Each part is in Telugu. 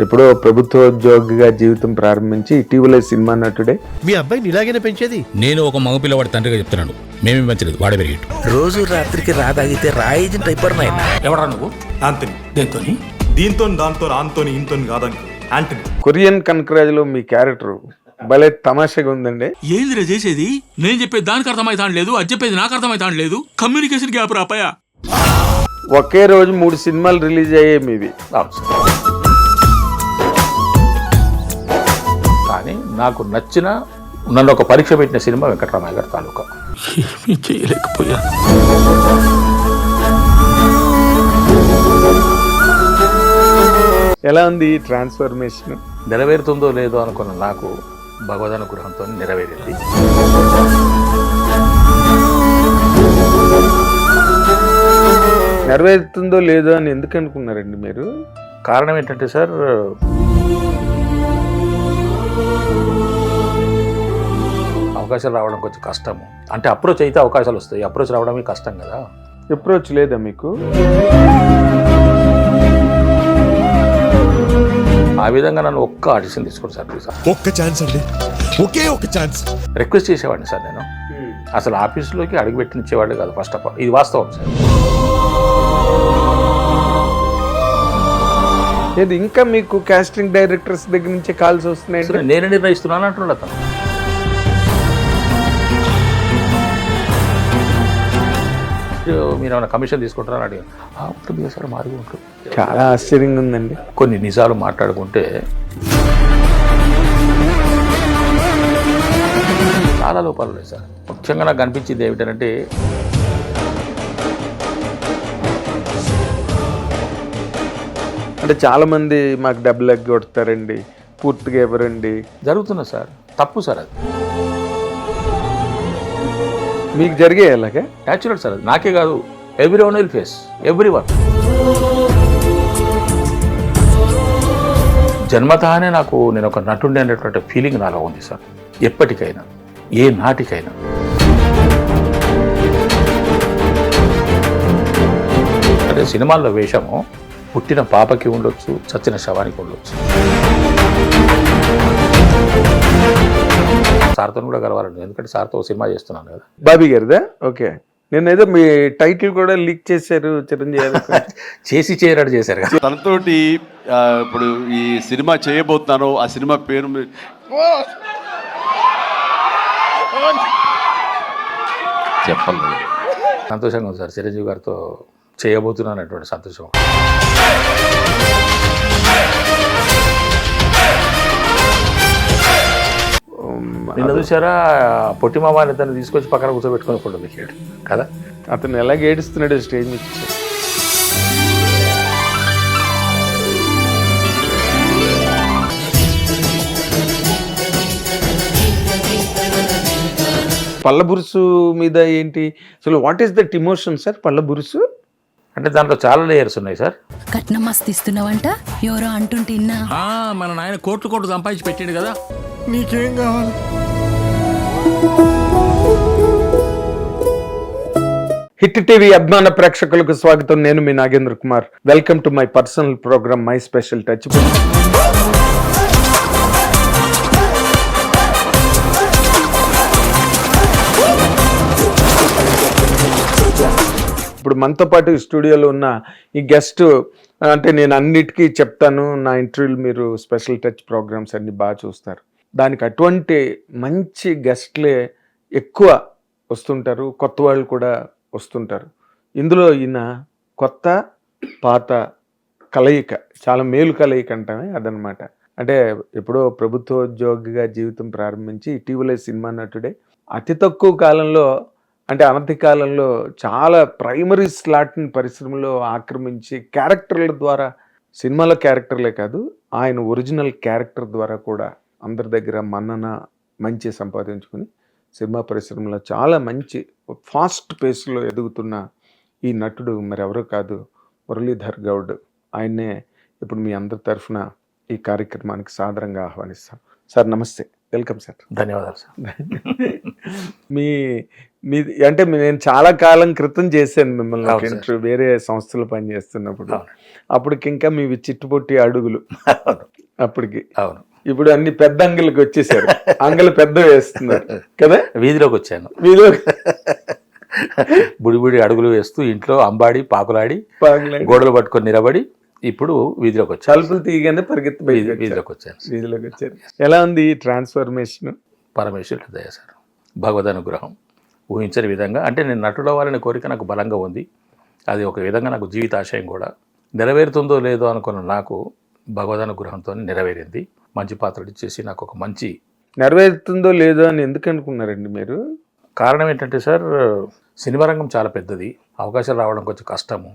ఎప్పుడో ప్రభుత్వోద్యోగిగా జీవితం ప్రారంభించి ఇటీవల సినిమా నటుడే. మీ అబ్బాయిని ఇలాగైనా పెంచేది? నేను ఒక మగ పిల్లవాడి తండ్రిగా చెప్తున్నాను, మేమేం పెంచలేదు, వాడే పెరిగేట్టు. రోజు రాత్రికి రాదాగితే రాయిజన్ టైపర్ నాయన. ఎవడా నువ్వు? ఆంటనీ. దేంతోని? దీంతో దాంతో ఆంతోని ఇంతోని కాదంకు ఆంటనీ. కొరియన్ కన్క్రాజ్ లో మీ క్యారెక్టర్ భలే తమాషగా ఉందండి. ఏందిరా చేసేది? నేను చెప్పేది దానికి అర్థమైతాను లేదు, అది చెప్పేది నాకు అర్థమైతాను లేదు. Communication gap రాపాయా. ఒకే రోజు 3 సినిమాలు రిలీజ్ అయ్యాయి మీవి. కానీ నాకు నచ్చిన, నన్ను ఒక పరీక్ష పెట్టిన సినిమా వెంకటరామయ్య గారి తాలూకా. ఏమీ చేయలేకపోయా. ఎలా ఉంది ఈ ట్రాన్స్ఫర్మేషన్? నెరవేరుతుందో లేదో అనుకున్న నాకు భగవద్ అనుగ్రహంతో నెరవేరింది. నెరవేరుతుందో లేదో అని ఎందుకు అనుకున్నారండి మీరు? కారణం ఏంటంటే సార్, అవకాశాలు రావడం కొంచెం కష్టము. అంటే అప్రోచ్ అయితే అవకాశాలు వస్తాయి, అప్రోచ్ రావడమే కష్టం కదా. అప్రోచ్ లేదా మీకు? ఆ విధంగా నన్ను ఒక్క ఆడిషన్ తీసుకోండి సార్ ప్లీజ్. ఒక్క ఛాన్స్ అండి, ఒకే ఒక ఛాన్స్. రిక్వెస్ట్ చేసేవాడిని సార్ నేను. అసలు ఆఫీసులోకి అడుగుపెట్టినిచ్చేవాళ్ళు కాదు ఫస్ట్ ఆఫ్ ఆల్, ఇది వాస్తవం సార్. ఇది ఇంకా మీకు కాస్టింగ్ డైరెక్టర్స్ దగ్గర నుంచి కాల్స్ వస్తున్నాయి. నేనే నిర్ణయిస్తున్నాను అంటున్నాడు అతను. మీరు ఏమైనా కమిషన్ తీసుకుంటారని అడిగాను. ఉంటుంది సార్, మారుగా ఉంటుంది. చాలా ఆశ్చర్యంగా ఉందండి. కొన్ని నిజాలు మాట్లాడుకుంటే చాలా లోపాలు ఉన్నాయి సార్. ముఖ్యంగా నాకు అనిపించింది ఏమిటంటే, అంటే చాలా మంది మాకు డబ్బులు ఎగ్గొడతారండి, పూర్తిగా ఎవరండి జరుగుతున్నా సార్, తప్పు సార్. అది మీకు జరిగే అలాగే న్యాచురల్ సార్. అది నాకే కాదు, every one will face, every one. జన్మతహానే నాకు నేను ఒక నటుడిని అనేటువంటి ఫీలింగ్ నాలో ఉంది సార్. ఎప్పటికైనా, ఏ నాటికైనా. అంటే సినిమాల్లో వేషము పుట్టిన పాపకి ఉండొచ్చు, చచ్చిన శవానికి ఉండొచ్చు. సార్తో కూడా కలవాలండి, ఎందుకంటే సార్తో సినిమా చేస్తున్నాను కదా. బాబీ గారిదా? ఓకే. నేను ఏదో మీ టైటిల్ కూడా లీక్ చేశారు చిరంజీవి. చేసి చేయరాడు చేశారు కదా. తనతోటి ఇప్పుడు ఈ సినిమా చేయబోతున్నాను, ఆ సినిమా పేరు చెప్పండి. సంతోషంగా ఉంది సార్, చిరంజీవి గారితో చేయబోతున్నాను అటువంటి సంతోషం. నిన్న చూసారా, పొట్టి మామాని ఇద్దరిని తీసుకొచ్చి పక్కన కూర్చోబెట్టుకుని ఫోటో దిగాడు కదా. అతను ఎలా ఏడుస్తున్నాడు స్టేజ్ మీద. పళ్ళ బురుసు మీద ఏంటి అసలు? What is that emotion sir? పళ్ళ బురుసు అంటే దాంట్లో చాలా లేయర్స్ ఉన్నాయి సార్. కట్నం మస్తు ఇస్తున్నావంట ఎవరో అంటుంటిన్నా. మన నాయన కోట్లు కోట్లు సంపాదించి పెట్టాడు కదా. నీకేం కావాలి? హిట్ టీవీ అభిమాన ప్రేక్షకులకు స్వాగతం. నేను మీ Nagendra Kumar. Welcome to my personal programme my special touch. ఇప్పుడు మనతో పాటు స్టూడియోలో ఉన్న ఈ గెస్ట్, అంటే నేను అన్నిటికీ చెప్తాను నా ఇంటర్వ్యూలు, మీరు స్పెషల్ టచ్ ప్రోగ్రామ్స్ అన్ని బాగా చూస్తారు. దానికి అటువంటి మంచి గెస్ట్లే ఎక్కువ వస్తుంటారు, కొత్త వాళ్ళు కూడా వస్తుంటారు. ఇందులో ఈయన కొత్త పాత కలయిక, చాలా మేలు కలయిక అంటామే అదనమాట. అంటే ఎప్పుడో ప్రభుత్వోద్యోగిగా జీవితం ప్రారంభించి ఇటీవల సినిమా నటుడే. అతి తక్కువ కాలంలో, అంటే అనతి కాలంలో చాలా ప్రైమరీ స్లాట్ని పరిశ్రమలో ఆక్రమించి క్యారెక్టర్ల ద్వారా, సినిమాలో క్యారెక్టర్లే కాదు ఆయన ఒరిజినల్ క్యారెక్టర్ ద్వారా కూడా అందరి దగ్గర మన్నన మంచి సంపాదించుకుని సినిమా పరిశ్రమలో చాలా మంచి ఫాస్ట్ పేస్లో ఎదుగుతున్న ఈ నటుడు మరెవరూ కాదు, మురళీధర్ గౌడ్. ఆయన్నే ఇప్పుడు మీ అందరి తరఫున ఈ కార్యక్రమానికి సాదరంగా ఆహ్వానిస్తాం. సార్ నమస్తే. Welcome sir. ధన్యవాదాలు సార్. మీ మీ అంటే నేను చాలా కాలం క్రితం చేశాను మిమ్మల్ని అవును సార్. ఇంటర్వ్యూ, వేరే సంస్థలో పనిచేస్తున్నప్పుడు. అవును. అప్పటికి ఇంకా మీవి చిట్టుపొట్టి అడుగులు అవును. అప్పటికి. అవును. ఇప్పుడు అన్ని పెద్ద అంగళ్ళకి వచ్చేసారు, అంగలు పెద్ద వేస్తున్నారు కదా. వీధిలోకి వచ్చాను. మీలో బుడి అడుగులు వేస్తూ ఇంట్లో అంబాడి పాకులాడి పాగలేదు. గోడలు పట్టుకొని నిలబడి ఇప్పుడు వీధిలోకి వచ్చాను. తలుపులు తీయగానే పరిగెత్తి బయటికి వచ్చారు. వీధిలోకి వచ్చాను. వీధిలోకి వచ్చారు. ఎలా ఉంది ఈ ట్రాన్స్ఫర్మేషన్? పరమేశ్వరుడి దయ సార్, భగవద్ అనుగ్రహం. ఊహించని విధంగా అంటే నేను నటుడు అవ్వాలనే కోరిక నాకు బలంగా ఉంది. అది ఒక విధంగా నాకు జీవితాశయం కూడా. నెరవేరుతుందో లేదో అనుకున్న నాకు భగవద్ అనుగ్రహంతో నెరవేరింది. మంచి పాత్రలు ఇచ్చేసి నాకు ఒక మంచి నెరవేరుతుందో లేదో అని ఎందుకు అనుకున్నారండి మీరు? కారణం ఏంటంటే సార్, సినిమా రంగం చాలా పెద్దది, అవకాశాలు రావడం కొంచెం కష్టము.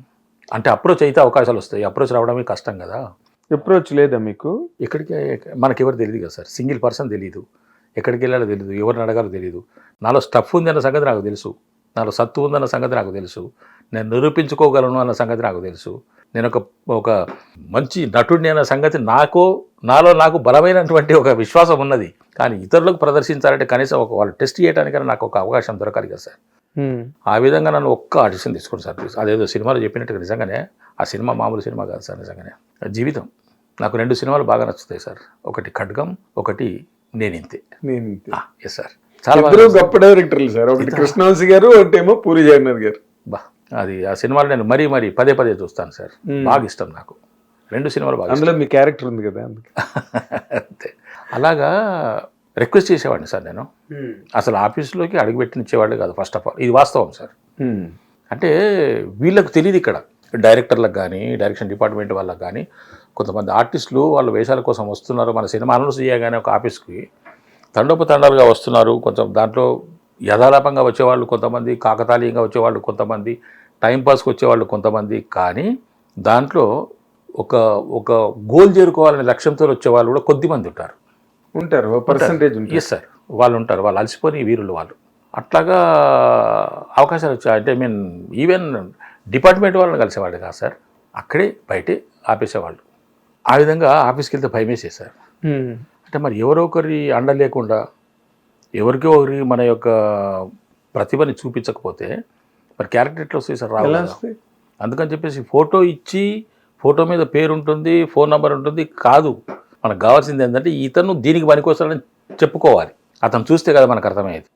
అంటే అప్రోచ్ అయితే అవకాశాలు వస్తాయి, అప్రోచ్ రావడమే కష్టం కదా. అప్రోచ్ లేదా మీకు? ఇక్కడికి మనకెవరు తెలియదు కదా సార్, సింగిల్ పర్సన్ తెలియదు, ఎక్కడికి వెళ్ళాలో తెలియదు, ఎవరిని అడగాలో తెలియదు. నాలో స్టఫ్ ఉంది అన్న సంగతి నాకు తెలుసు, నాలో సత్తు ఉందన్న సంగతి నాకు తెలుసు, నేను నిరూపించుకోగలను అన్న సంగతి నాకు తెలుసు, నేను ఒక మంచి నటుడిని అన్న సంగతి నాలో నాకు బలమైనటువంటి ఒక విశ్వాసం ఉన్నది. కానీ ఇతరులకు ప్రదర్శించాలంటే కనీసం వాళ్ళు టెస్ట్ చేయడానికైనా నాకు ఒక అవకాశం దొరకాలి కదా సార్. ఆ విధంగా నన్ను ఒక్క ఆడిషన్ తీసుకోండి సార్ ప్లీజ్. అదేదో సినిమాలో చెప్పినట్టుగా నిజంగానే ఆ సినిమా మామూలు సినిమా కాదు సార్, నిజంగానే జీవితం. నాకు 2 సినిమాలు బాగా నచ్చుతాయి సార్, ఒకటి ఖడ్గం, ఒకటి నేనింతే. ఎస్ సార్, చాలా గొప్ప డైరెక్టర్లు సార్. ఒకటి కృష్ణవంశీ గారు, ఒకటేమో పూరి జగన్నాథ్ గారు. బా, అది ఆ సినిమాలు నేను మరీ పదే చూస్తాను సార్, బాగా ఇష్టం నాకు. 2 సినిమాలు బాగా అందులో మీ క్యారెక్టర్ ఉంది కదా అందుకే. అంతే. అలాగా రిక్వెస్ట్ చేసేవాడిని సార్ నేను. అసలు ఆఫీసులోకి అడుగుపెట్టినిచ్చేవాళ్ళు కాదు ఫస్ట్ ఆఫ్ ఆల్, ఇది వాస్తవం సార్. అంటే వీళ్ళకు తెలియదు ఇక్కడ, డైరెక్టర్లకు కానీ డైరెక్షన్ డిపార్ట్మెంట్ వాళ్ళకి కానీ, కొంతమంది ఆర్టిస్టులు వాళ్ళ వేషాల కోసం వస్తున్నారు. మన సినిమా అనౌన్స్ చేయగానే ఒక ఆఫీస్కి తండోపతండాలుగా వస్తున్నారు. కొంచెం దాంట్లో యథాలాపంగా వచ్చేవాళ్ళు కొంతమంది, కాకతాళీయంగా వచ్చేవాళ్ళు కొంతమంది, టైంపాస్కి వచ్చేవాళ్ళు కొంతమంది. కానీ దాంట్లో ఒక గోల్ చేరుకోవాలనే లక్ష్యంతో వచ్చేవాళ్ళు కూడా కొద్దిమంది ఉంటారు. పర్సంటేజ్. ఎస్ సార్, వాళ్ళు ఉంటారు, వాళ్ళు అలసిపోయి వీరులు వాళ్ళు. అట్లాగా అవకాశాలు వచ్చాయి. అంటే ఈవెన్ డిపార్ట్మెంట్ వాళ్ళని కలిసేవాళ్ళు కాదు సార్, అక్కడే బయటే ఆపేసేవాళ్ళు. ఆ విధంగా ఆఫీస్కి వెళ్తే భయమేసే సార్. అంటే మరి ఎవరో ఒకరి అండ లేకుండా, ఎవరికో ఒకరి మన యొక్క ప్రతిభని చూపించకపోతే మరి క్యారెక్టర్ ఎట్లా వస్తాయి సార్? రావాలి. అందుకని చెప్పేసి ఫోటో ఇచ్చి, ఫోటో మీద పేరు ఉంటుంది, ఫోన్ నెంబర్ ఉంటుంది కాదు. మనకు కావాల్సింది ఏంటంటే ఇతను దీనికి పనికొస్తాడని చెప్పుకోవాలి. అతను చూస్తే కదా మనకు అర్థమయ్యేది.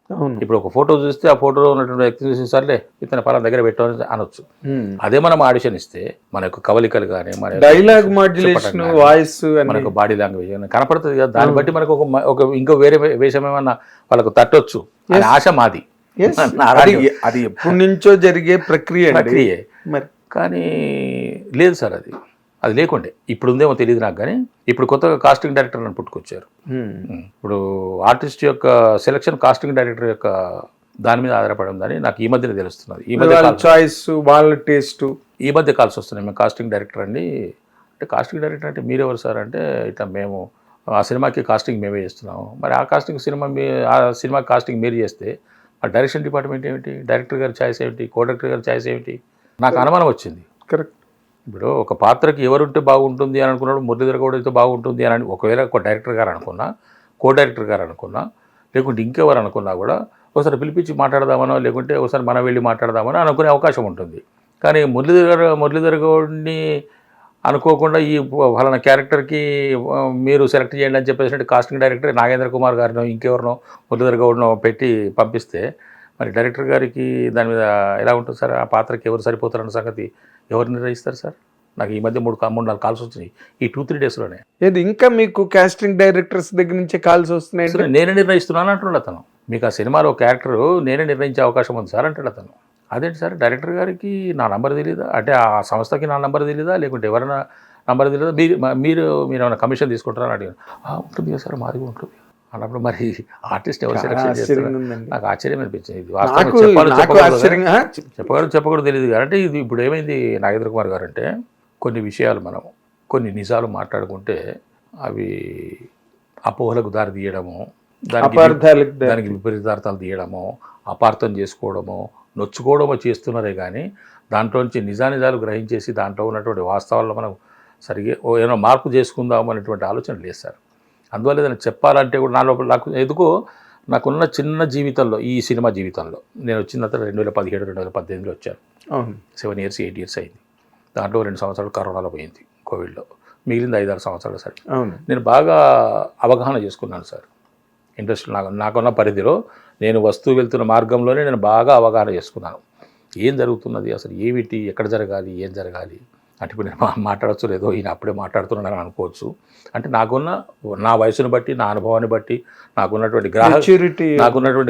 ఇప్పుడు ఒక ఫోటో చూస్తే ఆ ఫోటోలో ఉన్నటువంటి వ్యక్తి చూసి సర్లే ఇతను పలానా దగ్గర పెట్టాలని అనొచ్చు. అదే మనం ఆడిషన్ ఇస్తే మన యొక్క కవలికలు కానీ, మన డైలాగ్ మాడ్యులేషన్, వాయిస్, మనకు బాడీ లాంగ్వేజ్ కనపడుతుంది కదా. దాన్ని బట్టి మనకు ఒక ఇంకో వేరే వేషం ఏమన్నా వాళ్ళకు తట్టొచ్చు అనే ఆశ మాది. అది ఎప్పటి నుంచో జరిగే ప్రక్రియే. మరి కానీ లేదు సార్, అది లేకుండే. ఇప్పుడు ఉందేమో తెలియదు నాకు, కానీ ఇప్పుడు కొత్తగా కాస్టింగ్ డైరెక్టర్ అని పుట్టుకొచ్చారు. ఇప్పుడు ఆర్టిస్ట్ యొక్క సెలక్షన్ కాస్టింగ్ డైరెక్టర్ యొక్క దాని మీద ఆధారపడి ఉందని నాకు ఈ మధ్యనే తెలుస్తున్నది. ఈ మధ్య చాయిస్, వాళ్ళ టేస్ట్. ఈ మధ్య కాల్స్ వస్తున్నాయి, మేము కాస్టింగ్ డైరెక్టర్ అండి. అంటే కాస్టింగ్ డైరెక్టర్ అంటే మీరెవరు సార్ అంటే, ఇట్లా మేము ఆ సినిమాకి కాస్టింగ్ మేమే చేస్తున్నాము. మరి ఆ సినిమా కాస్టింగ్ మీరు చేస్తే ఆ డైరెక్షన్ డిపార్ట్మెంట్ ఏమిటి, డైరెక్టర్ గారి ఛాయిస్ ఏమిటి, కో డైరెక్టర్ గారి ఛాయిస్ ఏమిటి? నాకు అనుమానం వచ్చింది. కరెక్ట్. ఇప్పుడు ఒక పాత్రకి ఎవరుంటే బాగుంటుంది అని అనుకున్నాడు, మురళీధర్ గౌడ్ అయితే బాగుంటుంది అని ఒకవేళ ఒక డైరెక్టర్ గారు అనుకున్నా, కో డైరెక్టర్ గారు అనుకున్నా, లేకుంటే ఇంకెవరు అనుకున్నా కూడా ఒకసారి పిలిపించి మాట్లాడదామనో, లేకుంటే ఒకసారి మనం వెళ్ళి మాట్లాడదామనో అనుకునే అవకాశం ఉంటుంది. కానీ మురళీధర్ గౌడ్ని అనుకోకుండా ఈ ఫలానా క్యారెక్టర్కి మీరు సెలెక్ట్ చేయండి అని చెప్పేసి కాస్టింగ్ డైరెక్టర్ నాగేంద్ర కుమార్ గారినో ఇంకెవరినో మురళీధర్ గౌడ్నో పెట్టి పంపిస్తే మరి డైరెక్టర్ గారికి దాని మీద ఎలా ఉంటుంది సార్? ఆ పాత్రకి ఎవరు సరిపోతారన్న సంగతి ఎవరు నిర్ణయిస్తారు సార్? నాకు ఈ మధ్య 3-4 కాల్స్ వచ్చినాయి ఈ 2-3 డేస్లోనే. ఏది ఇంకా మీకు కాస్టింగ్ డైరెక్టర్స్ దగ్గర నుంచి కాల్స్ వస్తున్నాయి? నేనే నిర్ణయిస్తున్నాను అంటున్నాడు అతను. మీకు ఆ సినిమాలో క్యారెక్టర్ నేనే నిర్ణయించే అవకాశం ఉంది సార్ అంటాడు అతను. అదేంటి సార్, డైరెక్టర్ గారికి నా నంబర్ తెలియదా? అంటే ఆ సంస్థకి నా నంబర్ తెలియదా, లేకుంటే ఎవరైనా నంబర్ తెలియదా? మీరు ఏమైనా కమిషన్ తీసుకుంటారని అడిగాను. ఉంటుంది కదా సార్, మాది ఉంటుంది అన్నప్పుడు మరి ఆర్టిస్ట్ ఎవరు సెలెక్షన్ చేస్తారు? నాకు ఆశ్చర్యం అనిపించింది. ఇది చెప్పకూడదు తెలియదు. అంటే ఇది ఇప్పుడు ఏమైంది నాగేంద్ర కుమార్ గారు అంటే, కొన్ని నిజాలు మాట్లాడుకుంటే అవి అపోహలకు దారి తీయడము, దానికి విపరీతార్థాలు తీయడము, అపార్థం చేసుకోవడము, నొచ్చుకోవడమో చేస్తున్నారే కానీ దాంట్లోంచి నిజానిజాలు గ్రహించేసి దాంట్లో ఉన్నటువంటి వాస్తవాల్లో మనం సరిగ్గా ఏమైనా మార్పు చేసుకుందాం అనేటువంటి ఆలోచన లేదు సార్. అందువల్ల ఏదైనా చెప్పాలంటే కూడా నా లోపల నాకున్న చిన్న జీవితంలో, ఈ సినిమా జీవితంలో నేను వచ్చిన తర్వాత 2017, 2018లో వచ్చాను. అవును. 7 years 8 years అయింది. దాంట్లో 2 సంవత్సరాలు కరోనాలో పోయింది, కోవిడ్లో. మిగిలింది 5-6 సంవత్సరాలు సార్. అవును. నేను బాగా అవగాహన చేసుకున్నాను సార్ ఇండస్ట్రీ. నాకున్న పరిధిలో నేను వెళ్తున్న మార్గంలోనే నేను బాగా అవగాహన చేసుకున్నాను. ఏం జరుగుతున్నది అసలు, ఏమిటి, ఎక్కడ జరగాలి, ఏం జరగాలి అంటే ఇప్పుడు నేను మాట్లాడచ్చు లేదో ఈయన అప్పుడే మాట్లాడుతున్నానని అనుకోవచ్చు. అంటే నా వయసును బట్టి, నా అనుభవాన్ని బట్టి, నాకున్నటువంటి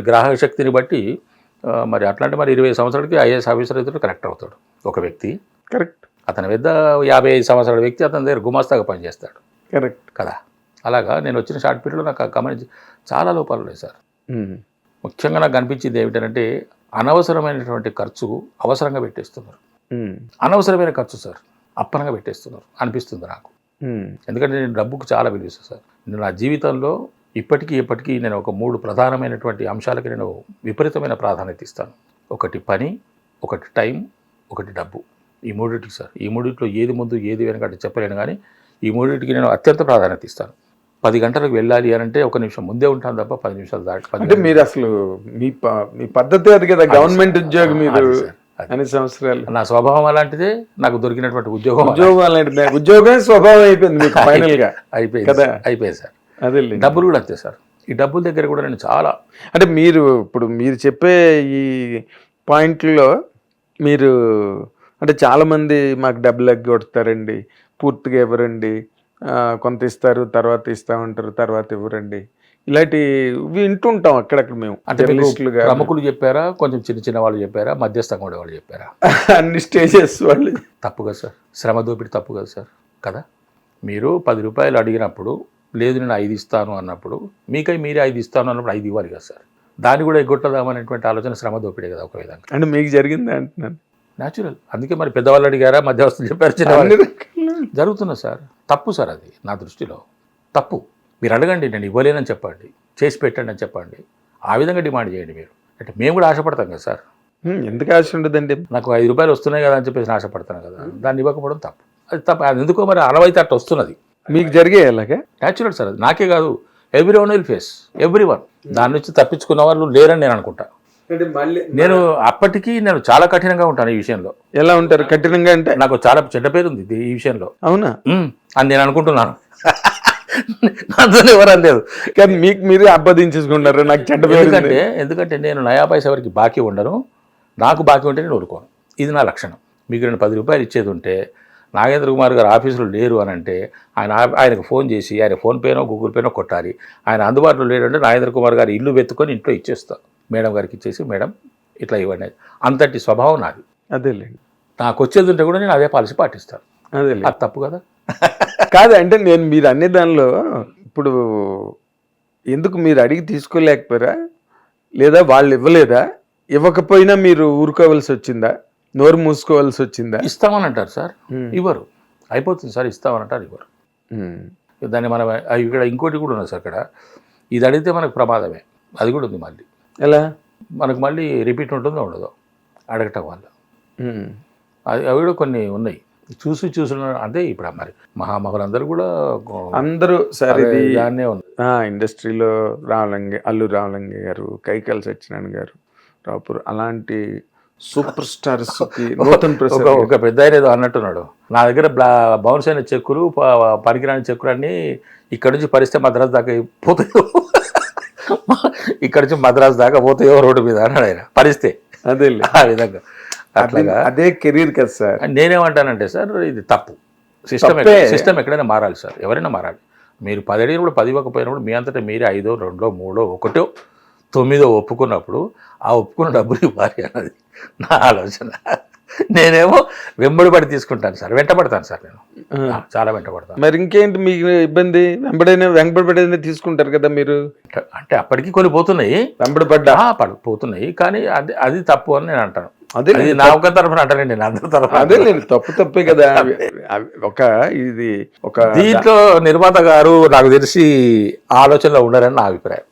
గ్రాహక శక్తిని బట్టి మరి అట్లాంటి మరి 20 సంవత్సరాలకి ఐఏఎస్ ఆఫీసర్ అయితే కరెక్ట్ అవుతాడు ఒక వ్యక్తి. కరెక్ట్. అతని వద్ద 55 సంవత్సరాల వ్యక్తి అతని దగ్గర గుమాస్తాగా పనిచేస్తాడు. కరెక్ట్ కదా. అలాగా నేను వచ్చిన షార్ట్ పీరియడ్లో నాకు గమనించి చాలా లోపాలు ఉన్నాయి సార్. ముఖ్యంగా నాకు అనిపించింది ఏమిటంటే అనవసరమైనటువంటి ఖర్చు అవసరంగా పెట్టేస్తున్నారు. అనవసరమైన ఖర్చు సార్ అప్పనంగా పెట్టేస్తున్నారు అనిపిస్తుంది నాకు. ఎందుకంటే నేను డబ్బుకు చాలా విలువిస్తాను సార్. నేను నా జీవితంలో ఇప్పటికీ నేను ఒక 3 ప్రధానమైనటువంటి అంశాలకి నేను విపరీతమైన ప్రాధాన్యత ఇస్తాను. ఒకటి పని, ఒకటి టైం, ఒకటి డబ్బు. ఈ మూడింటికి సార్. ఈ మూడింటిలో ఏది ముందు ఏది వెనకంటే చెప్పలేను, కానీ ఈ మూడింటికి నేను అత్యంత ప్రాధాన్యత ఇస్తాను. 10 గంటలకు వెళ్ళాలి అని అంటే 1 నిమిషం ముందే ఉంటాను తప్ప 10 నిమిషాలు దాటి. అంటే మీరు అసలు మీ పద్ధతి అది కదా, గవర్నమెంట్ ఉద్యోగం మీరు అన్ని సంవత్సరాలు. నా స్వభావం అలాంటిదే, నాకు దొరికినటువంటి ఉద్యోగం అలాంటిదే. ఉద్యోగం స్వభావం అయిపోయింది మీకు ఫైనల్ గా. అయిపోయింది సార్. అదే డబ్బులు కూడా అంతే సార్. ఈ డబ్బుల దగ్గర కూడా నేను చాలా అంటే ఇప్పుడు మీరు చెప్పే ఈ పాయింట్లో మీరు అంటే చాలామంది మాకు డబ్బులు ఎగ్గొడతారండి, పూర్తిగా ఇవ్వరండి, కొంత ఇస్తారు తర్వాత ఇస్తామంటారు తర్వాత ఇవ్వరండి, ఇలాంటి వింటుంటాం అక్కడక్కడ మేము. అంటే ప్రముఖులు చెప్పారా, కొంచెం చిన్న వాళ్ళు చెప్పారా, మధ్యస్థంగా ఉండే వాళ్ళు చెప్పారా? అన్ని స్టేజెస్ వాళ్ళు. తప్పు కదా సార్, శ్రమ దోపిడి తప్పు కదా సార్. కదా, మీరు 10 రూపాయలు అడిగినప్పుడు లేదు నేను 5 ఇస్తాను అన్నప్పుడు, మీరే 5 ఇస్తాను అన్నప్పుడు 5 ఇవ్వాలి కదా సార్. దాన్ని కూడా ఎగ్గొట్టదామనేటువంటి ఆలోచన శ్రమ దోపిడే కదా ఒక విధంగా. అంటే మీకు జరిగింది అంటున్నాను. న్యాచురల్. అందుకే మరి పెద్దవాళ్ళు అడిగారా, మధ్యవస్తులు చెప్పారు, చిన్నవాళ్ళు జరుగుతున్నా సార్. తప్పు సార్, అది నా దృష్టిలో తప్పు. మీరు అడగండి, నేను ఇవ్వలేనని చెప్పండి, చేసి పెట్టండి అని చెప్పండి, ఆ విధంగా డిమాండ్ చేయండి మీరు. అంటే మేము కూడా ఆశపడతాం కదా సార్. ఎందుకు ఆశ ఉండదండి? నాకు 5 రూపాయలు వస్తున్నాయి కదా అని చెప్పేసి ఆశపడతాను కదా, దాన్ని ఇవ్వకపోవడం తప్పు. అది తప్పు. అది ఎందుకో మరి అనవైతే అట్లా వస్తున్నది. మీకు జరిగే అలాగే న్యాచురల్ సార్. అది నాకే కాదు, ఎవ్రీవన్ విల్ ఫేస్, ఎవ్రీవన్. దాని నుంచి తప్పించుకున్న వాళ్ళు లేరని నేను అనుకుంటా. నేను అప్పటికీ నేను చాలా కఠినంగా ఉంటాను ఈ విషయంలో. ఎలా ఉంటారు కఠినంగా? అంటే నాకు చాలా చెడ్డ పేరు ఉంది ఈ విషయంలో. అవునా అని నేను అనుకుంటున్నాను. నాతో ఎవరని లేదు, కానీ మీకు మీరే ఆపాదించేసుకుంటారు నాకు చెడ్డ పేరు. ఎందుకంటే నేను నయా పైసా ఎవరికి బాకీ ఉండను. నాకు బాకీ ఉంటే నేను ఊరుకోను. ఇది నా లక్షణం. మీకు నేను 10 రూపాయలు ఇచ్చేది ఉంటే, నాగేంద్ర కుమార్ గారు ఆఫీసులో లేరు అని అంటే ఆయనకు ఫోన్ చేసి ఆయన ఫోన్పేనో గూగుల్ పేనో కొట్టాలి. ఆయన అందుబాటులో లేడంటే నాగేంద్ర కుమార్ గారు ఇల్లు వెతుకొని ఇంట్లో ఇచ్చేస్తాను. మేడం గారికి ఇచ్చేసి, మేడం ఇట్లా ఇవ్వండి. అంతటి స్వభావం నాది. అదేలేండి. నాకు వచ్చేది ఉంటే కూడా నేను అదే పాలసీ పాటిస్తాను. అదే అది తప్పు కదా. కాదు అంటే నేను మీరు అనే దానిలో ఇప్పుడు ఎందుకు మీరు అడిగి తీసుకోలేకపోయారా, లేదా వాళ్ళు ఇవ్వలేదా, ఇవ్వకపోయినా మీరు ఊరుకోవాల్సి వచ్చిందా, నోరు మూసుకోవాల్సి వచ్చిందా? ఇస్తామని అంటారు సార్, ఇవ్వరు. అయిపోతుంది సార్, ఇస్తామని అంటారు, ఇవ్వరు. దాన్ని మనం ఇక్కడ ఇంకోటి కూడా ఉన్నది సార్. అక్కడ ఇది అడిగితే మనకు ప్రమాదమే. అది కూడా ఉంది. మళ్ళీ ఎలా మనకు మళ్ళీ రిపీట్ ఉంటుందో ఉండదో అడగటం వల్ల. అవి కూడా కొన్ని ఉన్నాయి. చూసి అదే ఇప్పుడు మరి మహామహులందరూ కూడా అందరూ సరే దాన్నే ఉంది. ఇండస్ట్రీలో అల్లు రామలింగ గారు, కైకాల సత్యనారాయణ గారు, రాపూర్ అలాంటి సూపర్ స్టార్స్ ఒక పెద్ద ఆయన ఏదో అన్నట్టున్నాడు, నా దగ్గర బౌన్స్ అయిన చెక్కులు, పనికిరాని చెక్కులు అన్నీ ఇక్కడ నుంచి పరిస్తే మద్రాసు దాకా పోతాయో, ఇక్కడ నుంచి మద్రాసు దాకా పోతాయో రోడ్డు మీద అన్నాడు ఆయన. పరిస్తే అదే ఆ విధంగా అట్లాగా అదే కెరీర్ కదా సార్. నేనేమంటానంటే సార్, ఇది తప్పు. సిస్టమ్ ఎక్కడైనా మారాలి సార్, ఎవరైనా మారాలి. మీరు 10 అడిగినప్పుడు 10 ఇవ్వకపోయినప్పుడు మీ అంతటా మీరే 5, 2, 3, 1, 9 ఒప్పుకున్నప్పుడు ఆ ఒప్పుకున్న డబ్బులు ఇవ్వాలి అన్నది నా ఆలోచన. నేనేమో వెంబడిపడి తీసుకుంటాను సార్, వెంటబడతాను సార్, నేను చాలా వెంటబడతాను. మరి ఇంకేంటి మీకు ఇబ్బంది? వెంబడిపడైనా తీసుకుంటారు కదా మీరు. అంటే అప్పటికి కొన్ని పోతున్నాయి, పోతున్నాయి, కానీ అది తప్పు అని నేను అంటాను. అదే నా ఒక తరఫున అంటానండి, నేను అందరి తరఫున. అదే లేదు, తప్పే కదా. ఒక దీంట్లో నిర్మాత గారు నాకు తెలిసి ఆలోచనలో ఉన్నారని నా అభిప్రాయం.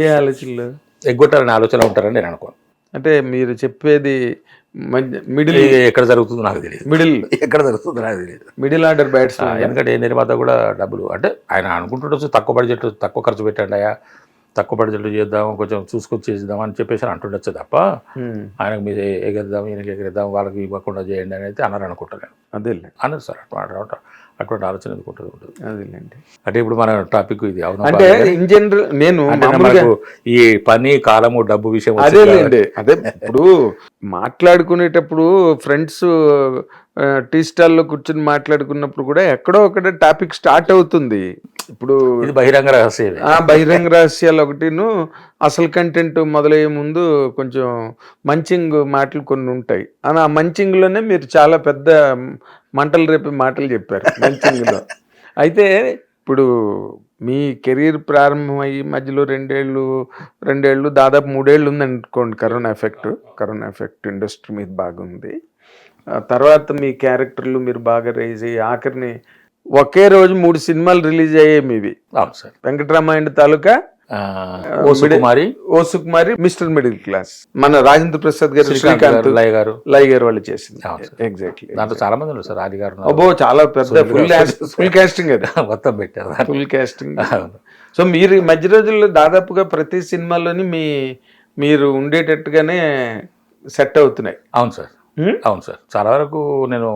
ఏ ఆలోచనలు? ఎగ్గొట్టాలని ఆలోచన ఉంటారని నేను అనుకోను. అంటే మీరు చెప్పేది మిడిల్ ఎక్కడ జరుగుతుందో నాకు తెలియదు, మిడిల్ ఎక్కడ జరుగుతుందో నాకు తెలియదు. Middle order batsmen. ఎందుకంటే ఏ నిర్మాత కూడా డబ్బులు అంటే ఆయన అనుకుంటుండొచ్చు, తక్కువ బడ్జెట్ తక్కువ ఖర్చు పెట్టండి అయ్యా, తక్కువ బడ్జెట్లో చేద్దాం, కొంచెం చూసుకొని చేద్దాం అని చెప్పేసి అంటుండొచ్చు తప్ప ఆయనకు మీరు ఎగరేద్దాం ఈయనకి ఎగరేద్దాం వాళ్ళకి ఇవ్వకుండా చేయండి అని అయితే అన్నారు అనుకుంటాను. అదేలే అన్నారు సార్, అటువంటి ఆలోచన ఎందుకు ఉంటుంది. అదేలేండి. అంటే ఇప్పుడు మన టాపిక్ ఇది అవును. అంటే ఇన్ జనరల్ నేను మనకు ఈ పని కాలము డబ్బు విషయం అదేలేండి. అదే ఇప్పుడు మాట్లాడుకునేటప్పుడు ఫ్రెండ్స్ టీ స్టాల్లో కూర్చొని మాట్లాడుకున్నప్పుడు కూడా ఎక్కడో ఒకటి టాపిక్ స్టార్ట్ అవుతుంది. ఇప్పుడు ఇది బహిరంగ రహస్యం. బహిరంగ రహస్యాలు ఒకటిను అసలు కంటెంట్ మొదలయ్యే ముందు కొంచెం మంచింగ్ మాటలు కొన్ని ఉంటాయి. ఆ మంచింగ్లోనే మీరు చాలా పెద్ద మంటలు రేపే మాటలు చెప్పారు మంచింగ్లో. అయితే ఇప్పుడు మీ కెరీర్ ప్రారంభమయ్యి మధ్యలో రెండేళ్ళు దాదాపు 3 ఏళ్ళు ఉందనుకోండి. కరోనా ఎఫెక్ట్ ఇండస్ట్రీ మీద బాగుంది. తర్వాత మీ క్యారెక్టర్లు మీరు బాగా రైజ్ అయ్యి ఆఖరిని ఒకే రోజు 3 సినిమాలు రిలీజ్ అయ్యాయి మీవి. అవును సార్. వెంకటరామాయణ తాలూకా, ఓ సుకుమారి, మిస్టర్ మిడిల్ క్లాస్, మన రాజేంద్ర ప్రసాద్ గారు, శ్రీకాంత్ లై గారు వాళ్ళు చేసింది. ఎగ్జాక్ట్లీ. దాంట్లో చాలా మంది ఉన్నారు సార్. ఆది గారు అబ్బో చాలా పెద్ద ఫుల్ కాస్టింగ్ అది మొత్తం పెట్టారు, ఫుల్ కాస్టింగ్. సో మీరు ఈ మధ్య రోజుల్లో దాదాపుగా ప్రతి సినిమాలోని మీరు ఉండేటట్టుగానే సెట్ అవుతున్నాయి. అవును సార్, అవును సార్. చాలా వరకు నేను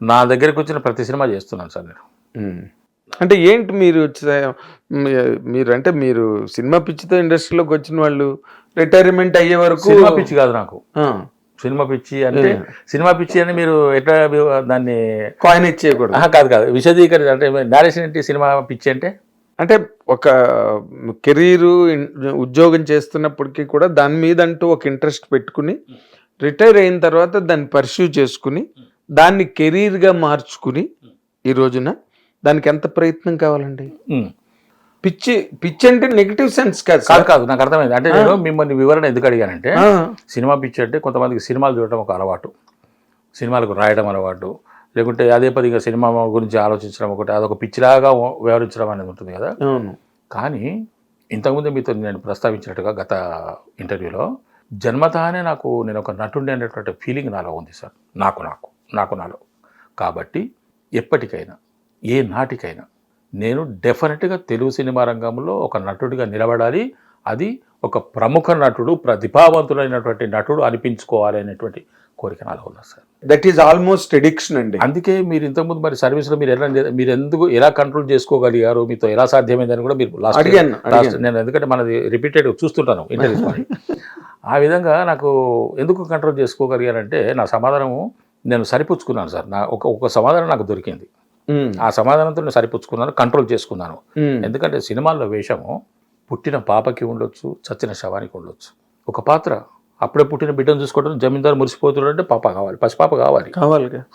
నా దగ్గరకు వచ్చిన ప్రతి సినిమా చేస్తున్నాను సార్ నేను. అంటే ఏంటి మీరు సినిమా పిచ్చితో ఇండస్ట్రీలోకి వచ్చిన వాళ్ళు రిటైర్మెంట్ అయ్యే వరకు? సినిమా పిచ్చి కాదు నాకు. సినిమా పిచ్చి అంటే సినిమా పిచ్చి అని మీరు ఎట్లా దాన్ని కాయిన్ ఇచ్చేయకూడదు. కాదు విశదీకరణ అంటే నేరేషన్ ఏంటి సినిమా పిచ్చి అంటే? అంటే ఒక కెరీరు ఉద్యోగం చేస్తున్నప్పటికీ కూడా దాని మీద అంటూ ఒక ఇంట్రెస్ట్ పెట్టుకుని రిటైర్ అయిన తర్వాత దాన్ని పర్స్యూ చేసుకుని దాన్ని కెరీర్గా మార్చుకుని ఈ రోజున దానికి ఎంత ప్రయత్నం కావాలండి? పిచ్చి అంటే నెగిటివ్ సెన్స్ కాదు నాకు అర్థమైంది. అంటే నేను మిమ్మల్ని వివరణ ఎందుకు అడిగానంటే, సినిమా పిచ్చి అంటే కొంతమందికి సినిమాలు చూడటం ఒక అలవాటు, సినిమాలకు రాయడం అలవాటు, లేకుంటే అదే పదిగా సినిమా గురించి ఆలోచించడం ఒకటి, అదొక పిచ్చిలాగా వ్యవహరించడం అనేది ఉంటుంది కదా. కానీ ఇంతకుముందు మీతో నేను ప్రస్తావించినట్టుగా గత ఇంటర్వ్యూలో జన్మతానే నేను ఒక నటుడి అనేటువంటి ఫీలింగ్ నాలో ఉంది సార్, నాలో. కాబట్టి ఎప్పటికైనా ఏ నాటికైనా నేను డెఫినెట్గా తెలుగు సినిమా రంగంలో ఒక నటుడిగా నిలబడాలి. అది ఒక ప్రముఖ నటుడు, ప్రతిభావంతుడైనటువంటి నటుడు అనిపించుకోవాలి అనేటువంటి కోరిక నాలో ఉంది sir. That is almost addiction అండి. అందుకే మీరు ఇంతకుముందు మరి సర్వీస్లో మీరు ఎలా కంట్రోల్ చేసుకోగలిగారు, మీతో ఎలా సాధ్యమైందని కూడా మీరు లాస్ట్ నేను ఎందుకంటే మనది రిపీటెడ్ చూస్తుంటాను ఇంటర్వ్యూస్ మరి. ఆ విధంగా నాకు ఎందుకు కంట్రోల్ చేసుకోగలిగారంటే నా సమాధానము నేను సరిపుచ్చుకున్నాను సార్. ఒక సమాధానం నాకు దొరికింది. ఆ సమాధానంతో నేను సరిపుచ్చుకున్నాను, కంట్రోల్ చేసుకున్నాను. ఎందుకంటే సినిమాల్లో వేషము పుట్టిన పాపకి ఉండొచ్చు, చచ్చిన శవానికి ఉండొచ్చు. ఒక పాత్ర అప్పుడే పుట్టిన బిడ్డను చూసుకోవడం, జమీందారు మురిసిపోతున్నాడు అంటే పాప కావాలి, పసిపాప కావాలి,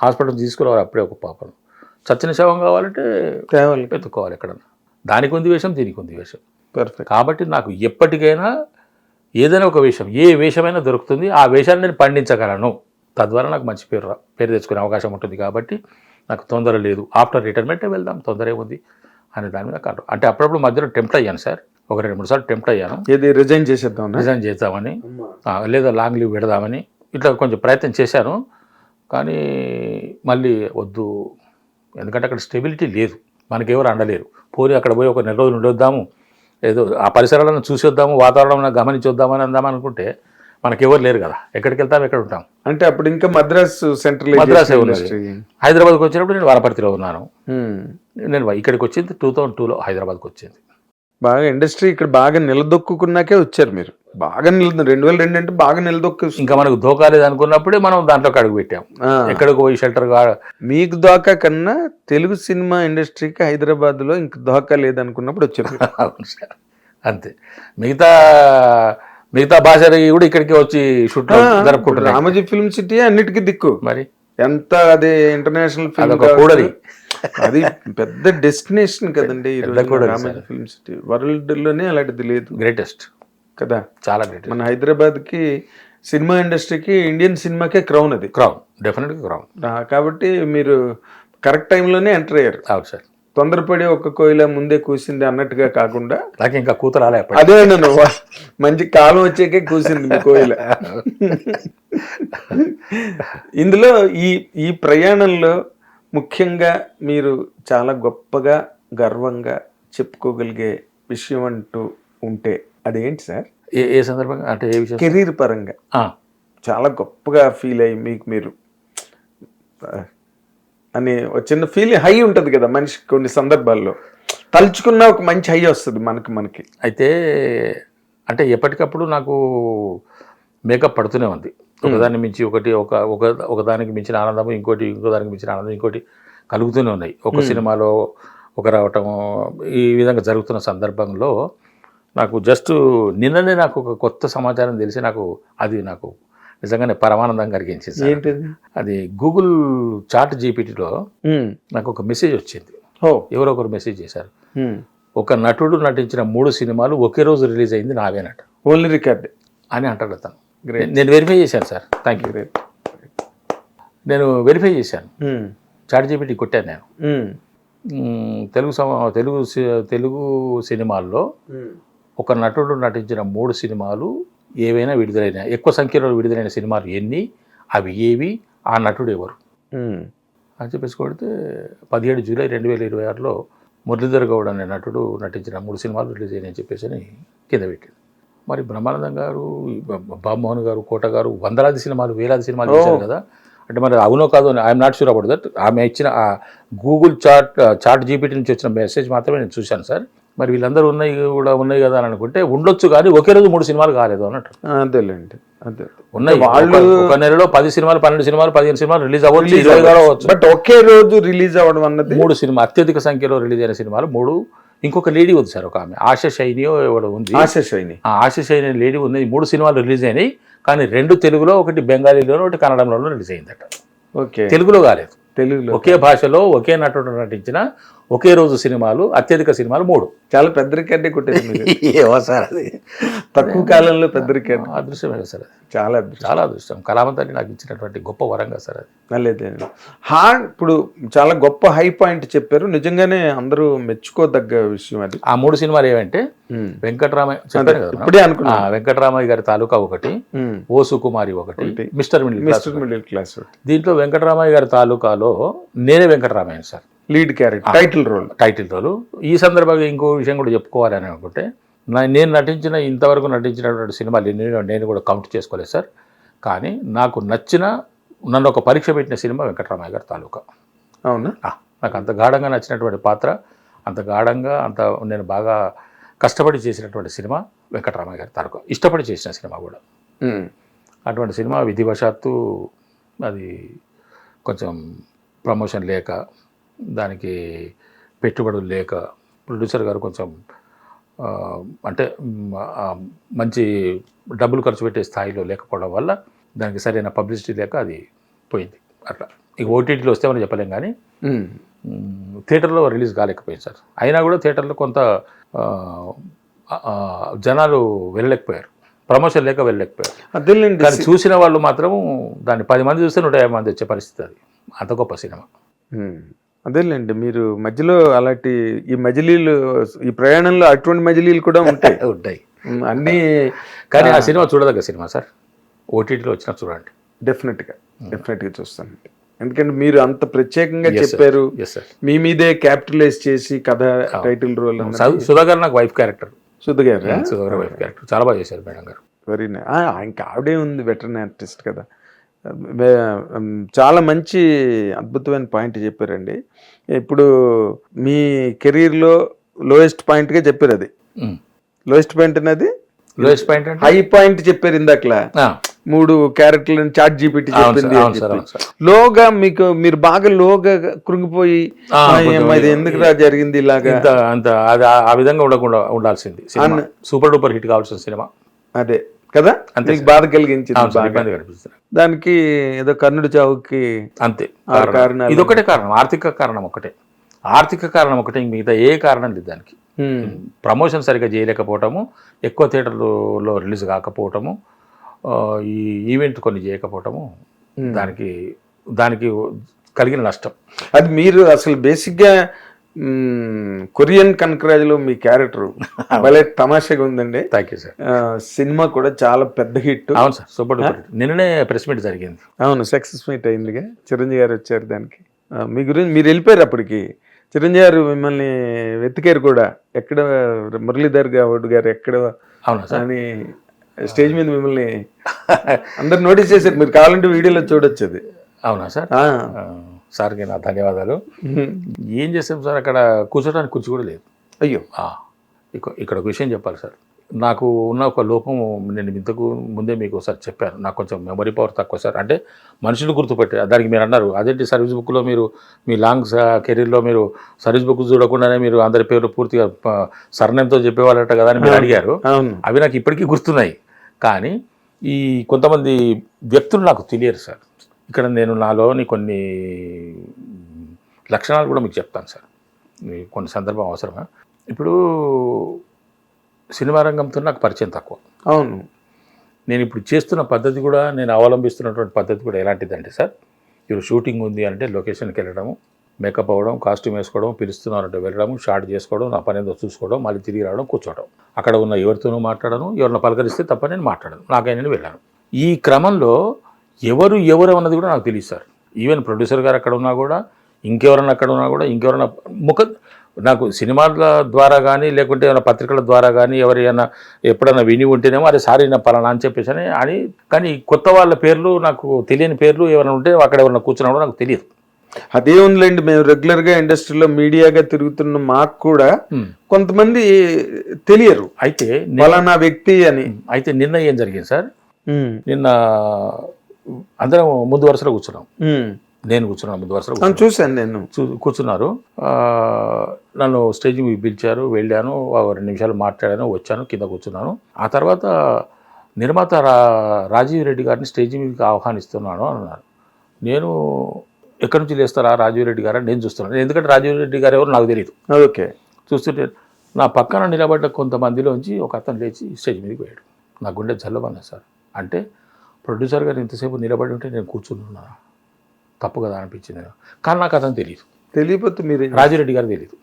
హాస్పిటల్ తీసుకురావాలి అప్పుడే ఒక పాపను. చచ్చిన శవం కావాలంటే వెతుక్కోవాలి ఎక్కడన్నా. దానికి ఉంది వేషం, దీనికి ఉంది వేషం. కాబట్టి నాకు ఎప్పటికైనా ఏదైనా ఒక వేషం, ఏ వేషమైనా దొరుకుతుంది, ఆ వేషాన్ని నేను పండించగలను. తద్వారా నాకు మంచి పేరు తెచ్చుకునే అవకాశం ఉంటుంది. కాబట్టి నాకు తొందర లేదు, ఆఫ్టర్ రిటైర్మెంటే వెళ్దాం, తొందర ఏముంది అనే దాని మీద కాదు. అంటే అప్పుడప్పుడు మధ్యలో టెంప్ట్ అయ్యాను సార్, 2-3 సార్లు టెంప్ట్ అయ్యాను. రిజైన్ చేద్దామని, లేదా లాంగ్ లీవ్ పెడదామని ఇట్లా కొంచెం ప్రయత్నం చేశాను. కానీ మళ్ళీ వద్దు, ఎందుకంటే అక్కడ స్టెబిలిటీ లేదు, మనకెవరు అండలేరు. పోనీ అక్కడ పోయి ఒక 4 రోజులు ఉండొద్దాము, ఏదో ఆ పరిసరాలను చూసి వద్దాము, వాతావరణం గమనించి వద్దామని అందామనుకుంటే మనకెవరు లేరు కదా. ఎక్కడికి వెళ్తాం, ఎక్కడ ఉంటాం? అంటే అప్పుడు ఇంకా మద్రాసే ఉన్నది. హైదరాబాద్కి వచ్చినప్పుడు నేను వనపర్తిలో ఉన్నాను. నేను ఇక్కడికి వచ్చింది 2002లో హైదరాబాద్కి వచ్చింది. బాగా ఇండస్ట్రీ ఇక్కడ బాగా నిలదొక్కున్నాకే వచ్చారు మీరు. బాగా 2002 అంటే బాగా నిలదొక్కు. ఇంకా మనకు దోకా లేదు అనుకున్నప్పుడే మనం దాంట్లోకి అడుగు పెట్టాం. ఎక్కడికి పోయి షెల్టర్గా మీకు దోకా కన్నా తెలుగు సినిమా ఇండస్ట్రీకి హైదరాబాద్లో ఇంక దోకా లేదనుకున్నప్పుడు వచ్చారు. అవును సార్, అంతే. మిగతా భాషలు కూడా ఇక్కడికి వచ్చి షూట్ జరుపుకుంటారు. రామోజీ ఫిల్మ్ సిటీ అన్నిటికీ దిక్కు. మరి ఎంత అదే ఇంటర్నేషనల్ ఫిల్మ్ కూడలి, అది పెద్ద డెస్టినేషన్ కదండి రామోజీ ఫిల్మ్ సిటీ. వరల్డ్ లోనే అలాంటిది లేదు. గ్రేటెస్ట్ కదా, చాలా గ్రేట్. మన హైదరాబాద్ కి సినిమా ఇండస్ట్రీకి, ఇండియన్ సినిమాకే క్రౌన్ అది. క్రౌన్, డెఫినెట్గా క్రౌన్. కాబట్టి మీరు కరెక్ట్ టైంలోనే ఎంటర్ అయ్యారు. అవును సార్. తొందరపడి ఒక కోయిల ముందే కూసింది అన్నట్టుగా కాకుండా నాకు ఇంకా కూతురు రాలే అప్పటికి. అదే నన్ను మంచి కాలం వచ్చాకే కూసింది మీ కోయిల. ఇందులో ఈ ప్రయాణంలో ముఖ్యంగా మీరు చాలా గొప్పగా గర్వంగా చెప్పుకోగలిగే విషయం అంటూ ఉంటే అదేంటి సార్? ఏ సందర్భంగా అంటే ఏ విషయం? కెరీర్ పరంగా ఆ, చాలా గొప్పగా ఫీల్ అయ్యి మీకు మీరు అని ఒక చిన్న ఫీలింగ్ హై ఉంటుంది కదా మనిషికి. కొన్ని సందర్భాల్లో తలుచుకున్న ఒక మంచి హై వస్తుంది మనకి. అయితే అంటే ఎప్పటికప్పుడు నాకు మేకప్ పడుతూనే ఉంది. ఒకదాన్ని మించి ఒకటి, ఒక దానికి మించిన ఆనందము, ఇంకో దానికి మించిన ఆనందం ఇంకోటి కలుగుతూనే ఉన్నాయి. ఒక సినిమాలో ఒక రావటం ఈ విధంగా జరుగుతున్న సందర్భంలో నాకు జస్ట్ నిన్ననే నాకు ఒక కొత్త సమాచారం తెలిసి నాకు నిజంగానే పరమానందం కలిగించింది. ఏంటిది? అది గూగుల్ చాట్ జీపీటీలో నాకు ఒక మెసేజ్ వచ్చింది. ఎవరో ఒకరు మెసేజ్ చేశారు, ఒక నటుడు నటించిన 3 సినిమాలు ఒకే రోజు రిలీజ్ అయింది నావేనట, ఓన్లీ రికార్డ్ అని అంటాడు అతను. నేను వెరిఫై చేశాను సార్. Thank you. నేను వెరిఫై చేశాను, చాట్ జీపీటీ కొట్టాను నేను. తెలుగు సినిమాల్లో ఒక నటుడు నటించిన 3 సినిమాలు ఏవైనా విడుదలైన, ఎక్కువ సంఖ్యలో విడుదలైన సినిమాలు ఎన్ని, అవి ఏవి, ఆ నటుడు ఎవరు అని చెప్పేసి కొడితే 17 జూలై 2026లో మురళీధర్ గౌడ్ అనే నటుడు నటించిన 3 సినిమాలు రిలీజ్ అయినాయని చెప్పేసి అని కింద పెట్టింది. మరి బ్రహ్మానందం గారు, బాబుమోహన్ గారు, కోట గారు వందలాది సినిమాలు, వేలాది సినిమాలు ఇచ్చారు కదా. అంటే మరి అవునో కాదు అని I'm not sure about that. ఆమె ఇచ్చిన ఆ గూగుల్ చాట్ జీపీటీ నుంచి వచ్చిన మెసేజ్ మాత్రమే నేను చూశాను సార్. మరి వీళ్ళందరూ ఉన్నాయి కదా అని అనుకుంటే ఉండొచ్చు, కానీ ఒకే రోజు 3 సినిమాలు కాలేదు అన్నట్టు. అదేలేండి, అదే ఉన్నాయి. వాళ్ళు ఒక నెలలో 10 సినిమాలు, 12 సినిమాలు, 15 సినిమాలు రిలీజ్ అవ్వచ్చు. బట్ ఒకే రోజు రిలీజ్ అవ్వడం అన్నది 3 సినిమా అత్యధిక సంఖ్యలో రిలీజ్ అయిన సినిమాలు 3. ఇంకొక లేడీ ఉంది సార్, ఒక ఆమె ఆశ షైనియో ఎవడో ఉంది. ఆశ షైని లేడీ ఉంది. 3 సినిమాలు రిలీజ్ అయినాయి, కానీ 2 తెలుగులో, ఒకటి బెంగాలీలోనో, ఒకటి కన్నడంలోనూ రిలీజ్ అయిందట. ఓకే, తెలుగులో కాలేదు. తెలుగులో ఒకే భాషలో ఒకే నటుడు నటించిన ఒకే రోజు సినిమాలు, అత్యధిక సినిమాలు 3. చాలా పెద్ద రికార్డే కొట్టేది. ఏమో సార్, అది తక్కువ కాలంలో పెద్ద రికార్డ్. అదృష్టమే కదా సార్, అది చాలా అదృష్టం. కళావంతాన్ని నాకు ఇచ్చినటువంటి గొప్ప వరంగా సార్ అది. లేదు ఇప్పుడు చాలా గొప్ప హై పాయింట్ చెప్పారు, నిజంగానే అందరూ మెచ్చుకోదగ్గ విషయం అది. ఆ 3 సినిమాలు ఏమంటే వెంకటరామయ్య చెప్పారు కదా ఇప్పుడే అనుకున్నా, వెంకటరామయ్య గారి తాలూకా ఒకటి, ఓ సుకుమారి ఒకటి, మిస్టర్ మిడిల్ క్లాస్. దీంట్లో వెంకటరామయ్య గారి తాలూకాలో నేనే Venkataramayya sir, lead character, title role. ఈ సందర్భంగా ఇంకో విషయం కూడా చెప్పుకోవాలి అని అనుకుంటే, నేను ఇంతవరకు నటించినటువంటి సినిమాలు నేను కూడా కౌంట్ చేసుకోలేదు సార్. కానీ నాకు నన్ను ఒక పరీక్ష పెట్టిన సినిమా వెంకటరామయ్య గారి తాలూకా. అవునా? నాకు అంత గాఢంగా నచ్చినటువంటి పాత్ర, అంత గాఢంగా, అంత నేను బాగా కష్టపడి చేసినటువంటి సినిమా వెంకటరామయ్య గారి తాలూకా. ఇష్టపడి చేసిన సినిమా కూడా. అటువంటి సినిమా విధివశాత్తు అది కొంచెం ప్రమోషన్ లేక, దానికి పెట్టుబడులు లేక, ప్రొడ్యూసర్ గారు కొంచెం అంటే మంచి డబ్బులు ఖర్చు పెట్టే స్థాయిలో లేకపోవడం వల్ల దానికి సరైన పబ్లిసిటీ లేక అది పోయింది. అట్లా ఇక ఓటీటీలో వస్తే మనం చెప్పలేం, కానీ థియేటర్లో రిలీజ్ కాలేకపోయింది సార్. అయినా కూడా థియేటర్లో కొంత జనాలు వెళ్ళలేకపోయారు, ప్రమోషన్ లేక వెళ్ళలేకపోయారు. అదేలేండి, కానీ చూసిన వాళ్ళు మాత్రం దాన్ని 10 మంది చూస్తే 150 మంది వచ్చే పరిస్థితి. అది అంత గొప్ప సినిమా. అదేలేండి, మీరు మధ్యలో అలాంటి ఈ మజిలీలు, ఈ ప్రయాణంలో అటువంటి మజిలీలు కూడా ఉంటాయి అన్నీ. కానీ ఆ సినిమా చూడదగ్గ సినిమా సార్. ఓటీటీలో వచ్చినా చూడండి, డెఫినెట్గా చూస్తానండి. ఎందుకంటే మీరు అంత ప్రత్యేకంగా చెప్పారు, మీ మీదే క్యాపిటలైజ్ చేసి కథ, టైటిల్ రోల్. సుధా గారు నాకు వైఫ్ క్యారెక్టర్. సుధా గారు వైఫ్ క్యారెక్టర్ చాలా బాగా చేశారు మేడం గారు. Very nice. ఇంకా ఆవిడే ఉంది, వెటరన్ ఆర్టిస్ట్ కదా. చాలా మంచి అద్భుతమైన పాయింట్ చెప్పారండి. ఇప్పుడు మీ కెరీర్లో లోయెస్ట్ పాయింట్గా చెప్పారు. అది లోయెస్ట్ పాయింట్ అనేది, లోయెస్ట్ పాయింట్ హై పాయింట్ చెప్పారు ఇందాకలా. 3 క్యారెక్టర్లను చాట్ జీపీటీ చెప్పింది. లోగా మీరు బాగా లోగా కృంగిపోయి ఎందుకు జరిగింది ఇలాగా, అంత ఆ విధంగా ఉండాల్సింది. సూపర్ డూపర్ హిట్ కావాల్సిన సినిమా అదే కదా, మీకు బాధ కలిగించింది. దానికి ఏదో కర్ణుడి చావుకి అంతే ఇదొకటే కారణం, ఆర్థిక కారణం ఒకటే, మిగతా ఏ కారణం లేదు దానికి. ప్రమోషన్ సరిగ్గా చేయలేకపోవటము, ఎక్కువ థియేటర్లో రిలీజ్ కాకపోవటము, ఈ ఈవెంట్ కొన్ని చేయకపోవటము, దానికి కలిగిన నష్టం. అది మీరు అసలు బేసిక్గా కొరియన్ కనకరాజులో మీ క్యారెక్టర్ భలే తమాషాగా ఉందండి. Thank you sir. సినిమా కూడా చాలా పెద్ద హిట్. అవును సార్, సూపర్ డూపర్ హిట్. నిన్ననే ప్రెస్ మీట్ జరిగింది. అవును, సక్సెస్ మీట్ అయిందిగా. చిరంజీవి గారు వచ్చారు దానికి. మీ గురించి మీరు వెళ్ళిపోయారు అప్పటికి. చిరంజీవి గారు మిమ్మల్ని వెతికారు కూడా, ఎక్కడ మురళీధర్ గౌడ్ గారు ఎక్కడ అవునా సార్ అని స్టేజ్ మీద మిమ్మల్ని అందరు నోటీస్ చేశారు. మీరు కావాలంటే వీడియోలో చూడొచ్చు అది. అవునా సార్? సార్కి నా ధన్యవాదాలు. ఏం చేస్తాం సార్, అక్కడ కూర్చోడానికి కుర్చీ కూడా లేదు. అయ్యో. ఇక్కడ ఒక విషయం చెప్పాలి సార్. నాకు ఉన్న ఒక లోపం నేను ఇంతకు ముందే మీకు ఒకసారి చెప్పాను. నాకు కొంచెం మెమరీ పవర్ తక్కువ సార్. అంటే మనుషులు గుర్తుపెట్టారు. దానికి మీరు అన్నారు అదేంటి సర్వీస్ బుక్లో మీరు మీ లాంగ్ కెరీర్లో మీరు సర్వీస్ బుక్ చూడకుండానే మీరు అందరి పేర్లు పూర్తిగా సర్నేమ్తో చెప్పేవాళ్ళట కదా అని మీరు అడిగారు. అవి నాకు ఇప్పటికీ గుర్తున్నాయి. కానీ ఈ కొంతమంది వ్యక్తులు నాకు తెలియరు సార్. ఇక్కడ నేను నాలోని కొన్ని లక్షణాలు కూడా మీకు చెప్తాను సార్. కొన్ని సందర్భం అవసరమా? ఇప్పుడు సినిమా రంగంతో నాకు పరిచయం తక్కువ. అవును. నేను ఇప్పుడు చేస్తున్న పద్ధతి కూడా, నేను అవలంబిస్తున్నటువంటి పద్ధతి కూడా ఎలాంటిదంటే సార్, ఇప్పుడు షూటింగ్ ఉంది అంటే లొకేషన్కి వెళ్ళడము, మేకప్ అవ్వడం, కాస్ట్యూమ్ వేసుకోవడం, పిలుస్తున్నారంటే వెళ్ళడము, షార్ట్ చేసుకోవడం, నా పని ఏదో చూసుకోవడం, మళ్ళీ తిరిగి రావడం, కూర్చోవడం. అక్కడ ఉన్న ఎవరితోనూ మాట్లాడను, ఎవరిని పలకరిస్తే తప్ప నేను మాట్లాడను, నాకైనా వెళ్ళాను. ఈ క్రమంలో ఎవరు అన్నది కూడా నాకు తెలియదు సార్. ఈవెన్ ప్రొడ్యూసర్ గారు అక్కడ ఉన్నా కూడా, ఇంకెవరన్నా అక్కడ ఉన్నా కూడా, ఇంకెవరన్నా నాకు సినిమాల ద్వారా కానీ లేకుంటే ఏమైనా పత్రికల ద్వారా కానీ ఎవరైనా ఎప్పుడైనా విని ఉంటేనేమో అరే సారీ నా పలానా అని చెప్పేసి అని. కానీ కొత్త వాళ్ళ పేర్లు, నాకు తెలియని పేర్లు ఎవరైనా ఉంటే అక్కడ ఎవరైనా కూర్చున్నా కూడా నాకు తెలియదు. అదే ఉందిలేండి, మేము రెగ్యులర్గా ఇండస్ట్రీలో మీడియాగా తిరుగుతున్న మాకు కూడా కొంతమంది తెలియరు అయితే పలానా వ్యక్తి అని. అయితే నిన్న ఏం జరిగింది సార్, నిన్న అందరం ముందు వరుసలో కూర్చున్నాం. నేను కూర్చున్నాను ముందు వరుసలో, చూశాను నేను. కూర్చున్నారు. నన్ను స్టేజ్ మీద పిలిచారు, వెళ్ళాను, 2 నిమిషాలు మాట్లాడాను, వచ్చాను, కింద కూర్చున్నాను. ఆ తర్వాత నిర్మాత రాజీవ్ రెడ్డి గారిని స్టేజ్ మీదకి ఆహ్వానిస్తున్నాను అన్నారు. నేను ఎక్కడి నుంచి లేస్తారా రాజీవ్ రెడ్డి గారు నేను చూస్తున్నాను, ఎందుకంటే రాజీవ్ రెడ్డి గారు ఎవరు నాకు తెలియదు. ఓకే. చూస్తుంటే నా పక్కన నిలబడ్డ కొంతమందిలోంచి ఒక అతను లేచి స్టేజ్ మీదకి పోయాడు. నా గుండె జల్లమన్నా సార్. అంటే ప్రొడ్యూసర్ గారు ఇంతసేపు నిలబడి ఉంటే నేను కూర్చున్నా తప్పు కదా అనిపించింది. కానీ నాకు అతను తెలియదు. తెలియపోతే మీరు రాజిరెడ్డి గారు తెలియదు.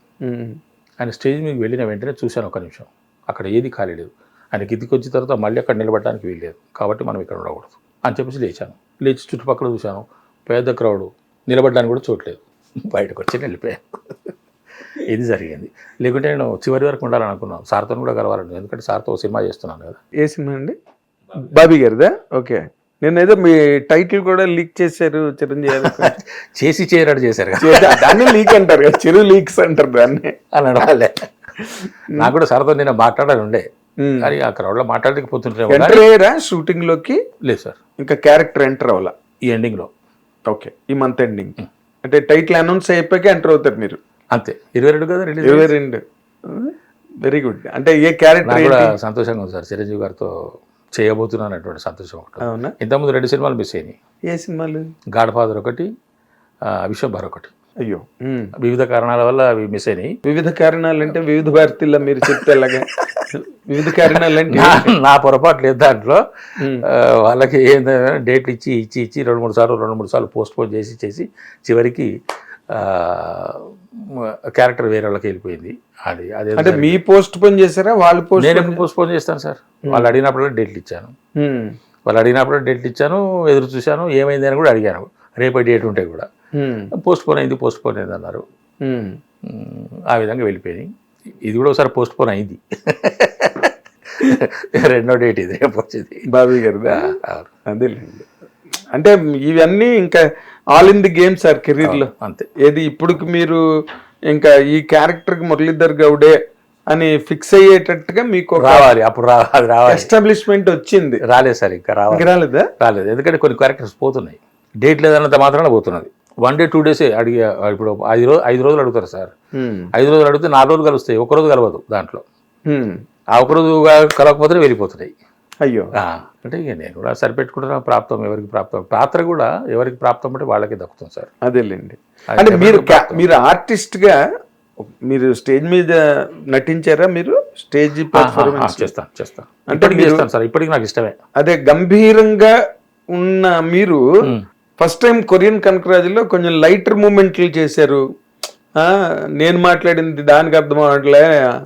ఆయన స్టేజ్ మీదకి వెళ్ళిన వెంటనే చూశాను, 1 నిమిషం అక్కడ ఏది ఖాళీ లేదు. ఆయన కిందికి వచ్చిన తర్వాత మళ్ళీ అక్కడ నిలబడడానికి వీల్లేదు, కాబట్టి మనం ఇక్కడ ఉండకూడదు అని చెప్పేసి లేచాను. లేచి చుట్టుపక్కల చూశాను, పెద్ద క్రౌడ్, నిలబడడానికి కూడా చోట్లేదు. బయటకు వచ్చి వెళ్ళిపోయాను. ఇది జరిగింది. లేకుంటే నేను చివరి వరకు ఉండాలని అనుకున్నాను, సార్తో కూడా కలవాలని. ఎందుకంటే సార్తో సినిమా చేస్తున్నాను కదా. ఏ సినిమా అండి? బాబీ గారిదా? ఓకే. నేను ఏదో మీ టైటిల్ కూడా లీక్ చేశారు చిరంజీవి గారు. చేసి చేయరాడు చేశారు కదా, దాన్ని లీక్ అంటారు కదా, చెరు లీక్స్ అంటారు దాన్ని అని అడగాలే. నాకు కూడా సార్తో నేను మాట్లాడాలి ఉండే, కానీ ఆ క్రౌడ్లో మాట్లాడలేకపోతుంటే షూటింగ్ లోకి లేదు సార్. ఇంకా క్యారెక్టర్ ఎంటర్ అవ్వాల ఈ ఎండింగ్లో. ఓకే, ఈ మంత్ ఎండింగ్ అంటే టైటిల్ అనౌన్స్ అయిపోయాక ఎంటర్ అవుతారు మీరు. అంతే. 22 కదా రిలీజ్. 22. Very good. అంటే ఏ క్యారెక్టర్ కూడా సంతోషంగా ఉంది సార్, చిరంజీవి గారితో చేయబోతున్నాను అటువంటి సంతోషం ఒకటి. అవునా? ఇంతకుముందు 2 సినిమాలు మిస్ అయినాయి. ఏ సినిమాలు? గాడ్ ఫాదర్ ఒకటి, విశ్వంభర్ ఒకటి. అయ్యో, వివిధ కారణాల వల్ల అవి మిస్ అయినాయి. వివిధ కారణాలు అంటే వివిధ భారతీయుల్లో మీరు చెప్తే ఎలాగా? వివిధ కారణాలు అంటే నా పొరపాటు లేదు దాంట్లో. వాళ్ళకి ఏంటంటే డేట్లు ఇచ్చి 2-3 సార్లు పోస్ట్ పోన్ చేసి చివరికి క్యారెక్టర్ వేరే వాళ్ళకి వెళ్ళిపోయింది. అది అంటే మీ పోస్ట్ పోన్ చేశారా? వాళ్ళు నేను ఎప్పుడు పోస్ట్ పోన్ చేస్తాను సార్. వాళ్ళు అడిగినప్పుడు డేట్లు ఇచ్చాను. ఎదురు చూశాను, ఏమైంది అని కూడా అడిగాను. రేపు డేట్ ఉంటే కూడా పోస్ట్ పోన్ అయింది అన్నారు. ఆ విధంగా వెళ్ళిపోయింది. ఇది కూడా ఒకసారి పోస్ట్ పోన్ అయింది. 2వ డేట్ ఇది రేపు వచ్చేది. బాబీ గారు అదేలేండి. అంటే ఇవన్నీ ఇంకా all in the game sir career లో. అంతే. ఏది ఇప్పుడు మీరు ఇంకా ఈ క్యారెక్టర్ కి మురళీధర్ గౌడే అని ఫిక్స్ అయ్యేటట్టుగా మీకు రావాలి. అప్పుడు రావాలి. ఎస్టాబ్లిష్మెంట్ వచ్చింది. రాలేదు సార్, ఇంకా రాలేదా? రాలేదు. ఎందుకంటే కొన్ని క్యారెక్టర్స్ పోతున్నాయి. డేట్ లేదన్నంత మాత్రాన పోతున్నది. 1 day 2 days అడిగా. ఇప్పుడు 5 రోజులు అడుగుతారు సార్. 5 రోజులు అడిగితే 4 రోజులు కలుస్తాయి, 1 రోజు కలవదు దాంట్లో. ఆ 1 రోజు కలవకపోతే వెళ్ళిపోతున్నాయి. అయ్యో. అంటే ఇక నేను కూడా సరిపెట్టుకుంటున్నా. ప్రాప్తం ఎవరికి ప్రాప్తం, పాత్ర కూడా ఎవరికి ప్రాప్తం అంటే వాళ్ళకి దక్కుతుంది సార్. అదేలేండి. అంటే మీరు ఆర్టిస్ట్ గా మీరు స్టేజ్ మీద నటించారా? మీరు స్టేజ్ పర్ఫార్మెన్స్ చేస్తాను అంటే చేస్తాను సార్. ఇప్పటికి నాకు ఇష్టమే. అదే గంభీరంగా ఉన్న మీరు ఫస్ట్ టైం కొరియన్ కనకరాజులో కొంచెం లైటర్ మూమెంట్లు చేశారు, నేను మాట్లాడింది దానికి అర్థం అవట్లే,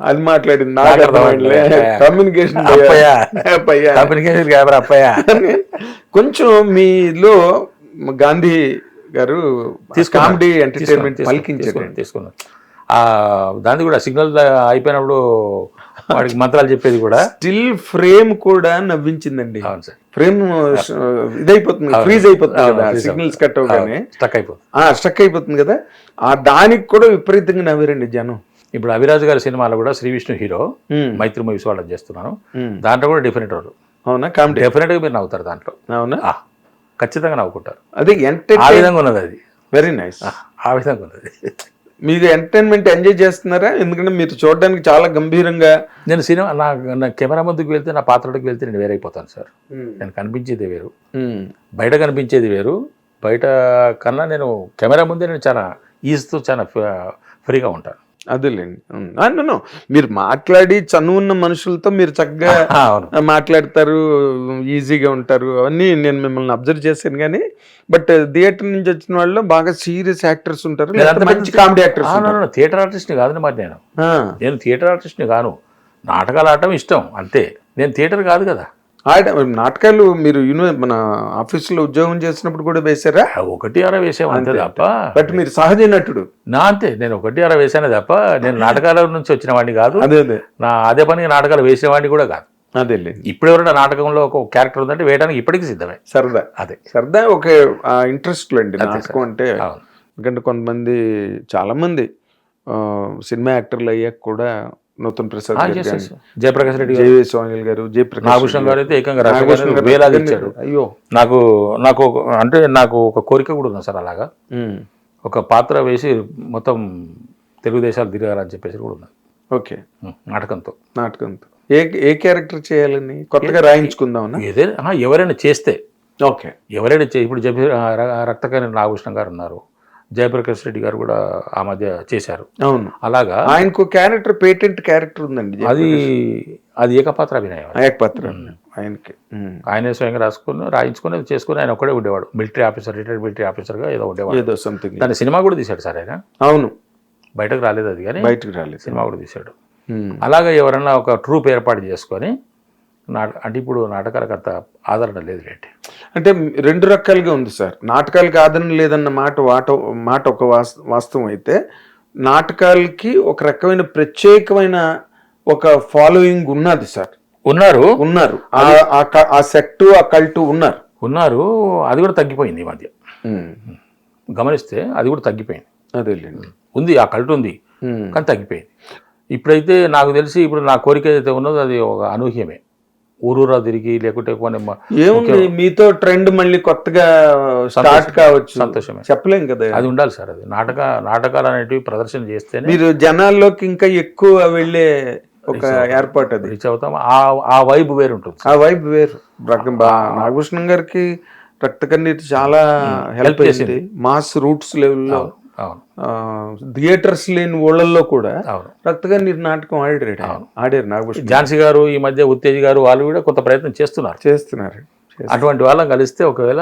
అది మాట్లాడింది నాకు అర్థం అవట్లే. కమ్యూనికేషన్ కమ్యూనికేషన్ కెమెరా అప్పయ్య. కొంచెం మీలో గాంధీ గారు కామెడీ ఎంటర్టైన్మెంట్ పలికించారు. తీసుకున్నాను. దాన్ని కూడా సిగ్నల్ అయిపోయినప్పుడు వాడికి మంత్రాలు చెప్పేది కూడా స్టిల్ ఫ్రేమ్ కూడా నవ్వించిందండి. అవును సార్. ఫ్రేమ్ ఇదైపోతుంది, ఫ్రీజ్ అయిపోతుంది కదా సిగ్నల్స్ కట్ అవగానే, స్టక్ అయిపోతుంది. స్టక్ అయిపోతుంది కదా, దానికి కూడా విపరీతంగా నవ్వారండి జనం. ఇప్పుడు అభిరాజ్ గారి సినిమాలో కూడా శ్రీ విష్ణు హీరో, మైత్రి మూవీస్ వాళ్ళని చేస్తున్నాను, దాంట్లో కూడా డిఫరెంట్ రోల్. అవునా? కామెడీ డెఫినెట్ గా మీరు నవ్వుతారు దాంట్లో. అవునా? ఖచ్చితంగా నవ్వుకుంటారు. అదే ఆ విధంగా ఉన్నది అది. Very nice. ఆ విధంగా ఉన్నది. మీరు ఎంటర్టైన్మెంట్ ఎంజాయ్ చేస్తున్నారా? ఎందుకంటే మీరు చూడడానికి చాలా గంభీరంగా. నేను సినిమా నా కెమెరా ముందుకు వెళ్తే, నా పాత్రలోకి వెళ్తే నేను వేరైపోతాను సార్. నేను కనిపించేది వేరు, బయట కనిపించేది వేరు. బయట కన్నా నేను కెమెరా ముందే నేను చాలా ఈజీతో చాలా ఫ్రీగా ఉంటాను. అదేలేండి. మీరు మాట్లాడి చనువున్న మనుషులతో మీరు చక్కగా మాట్లాడతారు, ఈజీగా ఉంటారు, అవన్నీ నేను మిమ్మల్ని అబ్జర్వ్ చేశాను. కానీ బట్ థియేటర్ నుంచి వచ్చిన వాళ్ళు బాగా సీరియస్ యాక్టర్స్ ఉంటారు, మంచి కామెడీ యాక్టర్స్. థియేటర్ ఆర్టిస్ట్ని కాదు మరి నేను థియేటర్ ఆర్టిస్ట్ని కాను. నాటకాలు ఆడటం ఇష్టం అంతే, నేను థియేటర్ కాదు కదా. నాటకాలు మీరు మన ఆఫీసులో ఉద్యోగం చేసినప్పుడు కూడా వేశారా? 1-6 వేసాము అంతే తప్ప. బట్ మీరు సహజ నటుడు. అంతే, నేను 1-6 వేసానే తప్ప నేను నాటకాల నుంచి వచ్చిన వాడిని కాదు. అదే అదే పనిగా నాటకాలు వేసిన వాడిని కూడా కాదు. అదేలే. ఇప్పుడు ఎవరైనా నాటకంలో ఒక క్యారెక్టర్ ఉందంటే వేయడానికి ఇప్పటికీ సిద్ధమే. సరదా. అదే సరదా, ఒక ఇంట్రెస్ట్ అండి నాటకం అంటే. ఎందుకంటే కొంతమంది, చాలా మంది సినిమా యాక్టర్లు అయ్యాక కూడా, నూతన్ ప్రసాద్ గారు, జయప్రకాష్ రెడ్డి, జేవి సోనిల్ గారు, నాగభూషణ్ గారు అయితే ఏకంగా వేలాది ఇచ్చాడు. అయ్యో, నాకు అంటే నాకు ఒక కోరిక కూడా ఉంది సార్. అలాగా ఒక పాత్ర వేసి మొత్తం తెలుగుదేశాలు తిరగాలని చెప్పేసి కూడా ఉన్నది. ఓకే. నాటకంతో ఏ క్యారెక్టర్ చేయాలని కొత్తగా రాయించుకుందాం? ఏదైనా ఎవరైనా చేస్తే. ఓకే. ఎవరైనా ఇప్పుడు రక్తకర్ణి నాగభూషణ్ గారు ఉన్నారు, జయప్రకాష్ రెడ్డి గారు కూడా ఆ మధ్య చేశారు. అవును. అలాగా ఆయనకు క్యారెక్టర్, పేటెంట్ క్యారెక్టర్ ఉందండి. అది ఏకపాత్ర అభినయం. ఏకపాత్ర ఆయనకి. ఆయనే స్వయంగా రాయించుకుని చేసుకుని ఆయన ఒక్కడే ఉండేవాడు. మిలిటరీ ఆఫీసర్, రిటైర్డ్ మిలిటరీ ఆఫీసర్గా ఏదో ఉండేవాడు. ఏదో సంథింగ్. దాని సినిమా కూడా తీశాడు సార్ ఆయన. అవును. బయటకు రాలేదు అది, కానీ బయటకు రాలేదు, సినిమా కూడా తీశాడు. అలాగా ఎవరన్నా ఒక ట్రూప్ ఏర్పాటు చేసుకొని అంటే ఇప్పుడు నాటకాలకు అంత ఆదరణ లేదు రేంటి. అంటే 2 రకాలుగా ఉంది సార్. నాటకాలకి ఆదరణ లేదన్న మాట ఒక వాస్తవం అయితే, నాటకాలకి ఒక రకమైన ప్రత్యేకమైన ఒక ఫాలోయింగ్ ఉన్నది సార్. ఉన్నారు ఆ సెక్టు, ఆ కల్టు ఉన్నారు. అది కూడా తగ్గిపోయింది ఈ మధ్య. గమనిస్తే అది కూడా తగ్గిపోయింది. అదేలేండి. ఉంది, ఆ కల్టు ఉంది, కానీ తగ్గిపోయింది. ఇప్పుడైతే నాకు తెలిసి ఇప్పుడు నా కోరిక ఏదైతే ఉన్నదో అది ఒక అనూహ్యమే. ఊరూరా తిరిగి లేకుంటే ఏముంది, మీతో ట్రెండ్ మళ్ళీ కొత్తగా స్టార్ట్ కావచ్చు. సంతోషమే, చెప్పలేం కదా. అది ఉండాలి సార్. అది నాటకాలు అనేటివి ప్రదర్శన చేస్తేనే మీరు జనాల్లోకి ఇంకా ఎక్కువ వెళ్ళే ఒక ఏర్పాటు, అది రీచ్ అవుతాం. ఆ వైబ్ వేరు ఉంటుంది. ఆ వైబ్ వేరు. నాగభూషణం గారికి రక్తకన్నీటి చాలా హెల్ప్ చేసింది. మాస్ రూట్స్ లెవెల్లో, థియేటర్స్ లేని ఊళ్ళల్లో కూడా రక్తకన్నీటి నాటకం ఆడారు నాగభూషణం. ఝాన్సీ గారు, ఈ మధ్య ఉత్తేజ్ గారు, వాళ్ళు కూడా కొంత ప్రయత్నం చేస్తున్నారు. అటువంటి వాళ్ళని కలిస్తే ఒకవేళ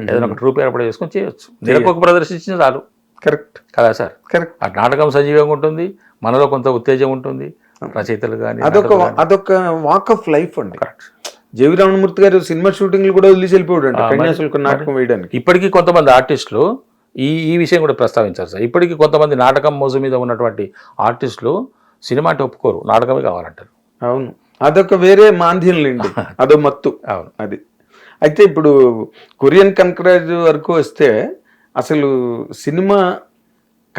ఏదైనా ఒక ట్రూప్ ఏర్పాటు చేసుకొని చేయొచ్చు. నెలకు ప్రదర్శించిన చాలు. కరెక్ట్ కదా సార్? కరెక్ట్. ఆ నాటకం సజీవంగా ఉంటుంది, మనలో కొంత ఉత్తేజం ఉంటుంది, రచయితలు కానీ. అదొక వాక్ ఆఫ్ లైఫ్ అండి. కరెక్ట్. జేవి రమణమూర్తి గారు సినిమా షూటింగ్లు కూడా వదిలేసి వెళ్ళిపోయాడు కన్యాశుల్కం నాటకం వేయడానికి. ఇప్పటికీ కొంతమంది ఆర్టిస్టులు ఈ విషయం కూడా ప్రస్తావించారు సార్. ఇప్పటికీ కొంతమంది నాటకం మోజు మీద ఉన్నటువంటి ఆర్టిస్టులు సినిమా అంటే ఒప్పుకోరు, నాటకమే కావాలంటారు. అవును, అదొక వేరే మాంద్యంలేండి, అదో మత్తు. అవును. అది అయితే ఇప్పుడు కొరియన్ కనకరాజు వరకు వస్తే, అసలు సినిమా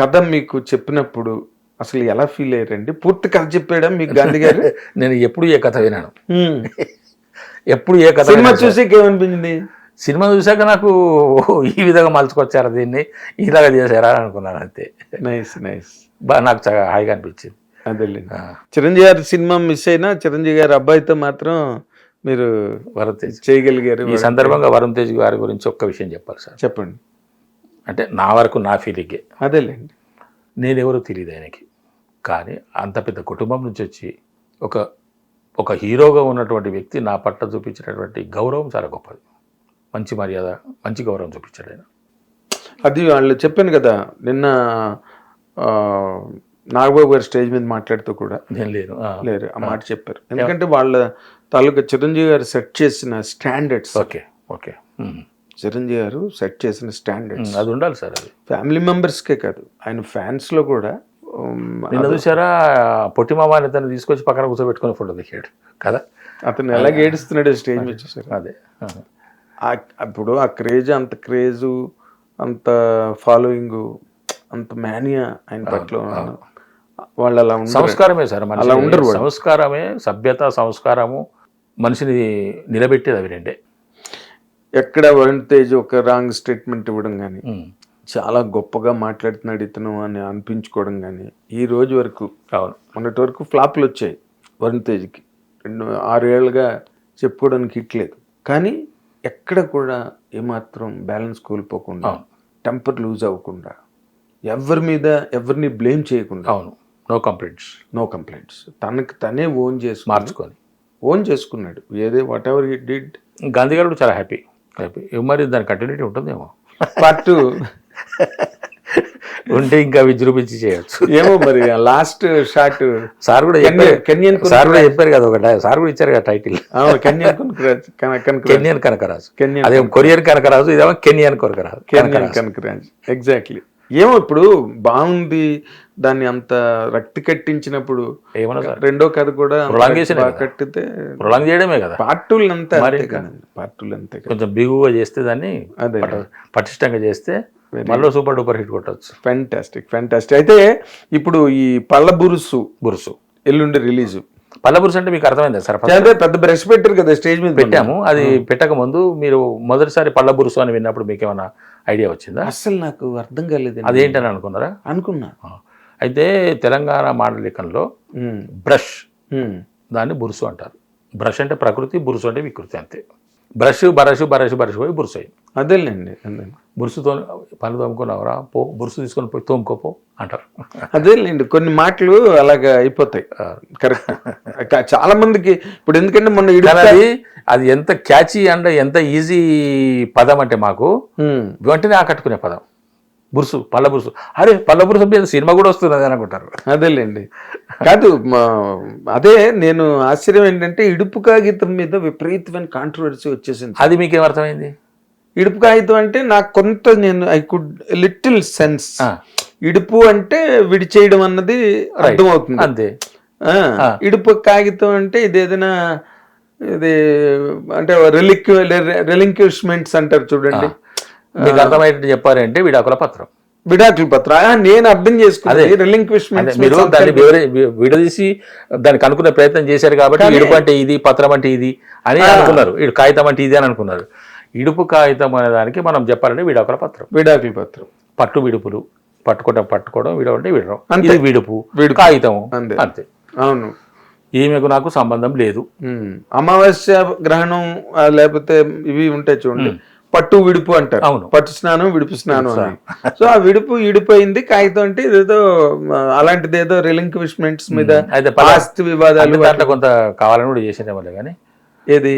కథ మీకు చెప్పినప్పుడు అసలు ఎలా ఫీల్ అయ్యారండి? పూర్తి కథ చెప్పాడా మీకు గాంధీ గారు? నేను ఎప్పుడు ఏ కథ వినాను, ఎప్పుడు ఏ కథ. సినిమా చూసి ఏమనిపించింది? సినిమా చూసాక నాకు ఈ విధంగా మలుచుకొచ్చారా, దీన్ని ఇలాగా చేశారా అనుకున్నాను అంతే. Nice nice. నాకు చాలా హాయిగా అనిపించింది. అదేలే. చిరంజీవి గారి సినిమా మిస్ అయినా చిరంజీవి గారి అబ్బాయితో మాత్రం మీరు వరుణ్ తేజ్ చేయగలిగారు. ఈ సందర్భంగా వరుణ్ తేజ్ గారి గురించి ఒక్క విషయం చెప్పాలి సార్. చెప్పండి. అంటే నా వరకు నా ఫీలింగే. అదేలేండి. నేనెవరో తెలియదు ఆయనకి, కానీ అంత పెద్ద కుటుంబం నుంచి వచ్చి ఒక హీరోగా ఉన్నటువంటి వ్యక్తి నా పట్ల చూపించినటువంటి గౌరవం చాలా గొప్పది. మంచి మర్యాద, మంచి గౌరవం చూపించాడు ఆయన. అది వాళ్ళు చెప్పాను కదా నిన్న, నాగబాబు గారు స్టేజ్ మీద మాట్లాడుతూ కూడా నేను లేను. లేరు ఆ మాట చెప్పారు. ఎందుకంటే వాళ్ళ తాలూకా చిరంజీవి గారు సెట్ చేసిన స్టాండర్డ్స్, ఓకే ఓకే. చిరంజీవి గారు సెట్ చేసిన స్టాండర్డ్స్ అది ఉండాలి సార్. అది ఫ్యామిలీ మెంబర్స్కే కాదు, ఆయన ఫ్యాన్స్లో కూడా. నిన్న చూసారా పొట్టి మామాని తను తీసుకొచ్చి పక్కన కూర్చోబెట్టుకుని ఫోటో దిగాడు కదా. అతను ఎలా ఏడుస్తున్నాడు స్టేజ్ మీద చూసారు. అదే అప్పుడు ఆ క్రేజ్, అంత క్రేజు, అంత ఫాలోయింగ్, అంత మేనియా ఆయన పట్ల వాళ్ళు అలా ఉండరు. సంస్కారమే సార్, అలా ఉండరు. సంస్కారమే, సభ్యత, సంస్కారము మనిషిని నిలబెట్టేది అవి రెండే. ఎక్కడ వరుణ్ తేజ్ ఒక రాంగ్ స్టేట్మెంట్ ఇవ్వడం కానీ, చాలా గొప్పగా మాట్లాడుతున్నాడు ఇతను అని అనిపించుకోవడం కానీ, ఈ రోజు వరకు, అవును, మొన్నటి వరకు ఫ్లాప్లు వచ్చాయి వరుణ్ తేజ్కి, 6 ఏళ్ళుగా చెప్పుకోవడానికి హిట్లేదు. కానీ ఎక్కడ కూడా ఏమాత్రం బ్యాలెన్స్ కోల్పోకుండా, టెంపర్ లూజ్ అవ్వకుండా, ఎవరిని బ్లేమ్ చేయకుండా, అవును, నో కంప్లైంట్స్, తనకు తనే ఓన్ చేసుకున్నాడు. What ever he did. Gandhi గారు చాలా హ్యాపీ. మరి దాని కంటిన్యూటీ ఉంటుందేమో, పార్ట్ ఉంటే ఇంకా విజృంభించి చేయొచ్చు ఏమో. మరి లాస్ట్ షాట్ సార్ కూడా చెప్పారు కదా, ఒకటి సార్ కూడా ఇచ్చారు కదా టైటిల్, కెన్యన్ కనకరాజు. అదే కొరియన్ కనకరాజు, ఇదేమో కెన్యన్ కనకరాజు. ఎగ్జాక్ట్లీ. ఏమో ఇప్పుడు బాగుంది, దాన్ని అంత రక్తి కట్టించినప్పుడు ఏమన్నా సార్ రెండో కథ కూడా కట్టితే ప్రొలాంగ్ చేయడమే కదా. పార్ట్ 2 అంతే, కొంచెం బిగుగా చేస్తే, దాన్ని పటిష్టంగా చేస్తే మళ్ళీ సూపర్ డూపర్ హిట్ కొట్టచ్చు. ఫ్యాంటాస్టిక్. అయితే ఇప్పుడు ఈ పళ్ళ బురుసు ఎల్లుండి రిలీజ్. పల్లబురుసు అంటే మీకు అర్థమైందా సార్? పెద్ద బ్రష్ పెట్టారు కదా స్టేజ్ మీద. పెట్టాము. అది పెట్టక ముందు మీరు మొదటిసారి పల్లబురుసు అని విన్నప్పుడు మీకు ఏమైనా ఐడియా వచ్చిందా? అసలు నాకు అర్థం కాలేదు. అదేంటని అనుకున్నారా? అనుకున్నా. అయితే తెలంగాణ మాండలికంలో బ్రష్, దాన్ని బురుసు అంటారు. బ్రష్ అంటే ప్రకృతి, బురుసు అంటే వికృతి, అంతే. బ్రష్ పోయి బురుసు అయింది. అదేలేండి. బురుసుతో పళ్ళు తోముకున్నావురా, పో బురుసు తీసుకొని పోయి తోముకోపో అంటారు. అదేలేండి, కొన్ని మాటలు అలాగా అయిపోతాయి. కరెక్ట్. చాలా మందికి ఇప్పుడు ఎందుకంటే మొన్న అది ఎంత క్యాచీ అండ్ ఎంత ఈజీ పదం అంటే మాకు వెంటనే ఆకట్టుకునే పదం బురుసు, పళ్ళ బురుసు. అరే పళ్ళ బురుసు మీద సినిమా కూడా వస్తుంది అని అనుకుంటారు. అదేలేండి. కాదు, అదే నేను ఆశ్చర్యం ఏంటంటే ఇడుపు కాగితం మీద విపరీతమైన కాంట్రవర్సీ వచ్చేసింది. అది మీకేం అర్థమైంది? ఇడుపు కాగితం అంటే నాకు కొంత ఐ కుడ్ లిటిల్ సెన్స్. ఇడుపు అంటే విడిచేయడం అన్నది అర్థమవుతుంది, అంతే. ఇడుపు కాగితం అంటే ఇదేదైనా ఇది అంటే రెలింక్విష్మెంట్స్ అంటారు చూడండి. మీకు అర్థమయ్యేటట్టు చెప్పారంటే విడాకుల పత్రం. నేను అర్థం చేసుకున్నాను. రెలింక్విష్మెంట్ మీరు దాన్ని విడదీసి దానికి అనుకునే ప్రయత్నం చేశారు కాబట్టి ఇడుపు అంటే ఇది, పత్రం అంటే ఇది అని అనుకున్నారు. కాగితం అంటే ఇది అని అనుకున్నారు. ఇడుపు కాగితం అనే దానికి మనం చెప్పాలంటే విడాకుల పత్రం. పట్టు విడుపులు, పట్టుకోవడం, విడవంటే విడడం, ఇది విడుపు, కాగితం, అంతే. అవును. ఈమెకు నాకు సంబంధం లేదు. అమావాస్య గ్రహణం లేకపోతే ఇవి ఉంటాయి చూడండి, పట్టు విడుపు అంటారు. అవును, పట్టు స్నానం, విడుపు స్నానం అని. సో ఆ విడిపోయింది. కాగితం అంటే ఇదేదో అలాంటిది, ఏదో రిలింక్విష్మెంట్స్ మీద, ఆస్తి వివాదాలు, దాంట్లో కొంత కావాలని కూడా చేసేదేమో కానీ. ఏది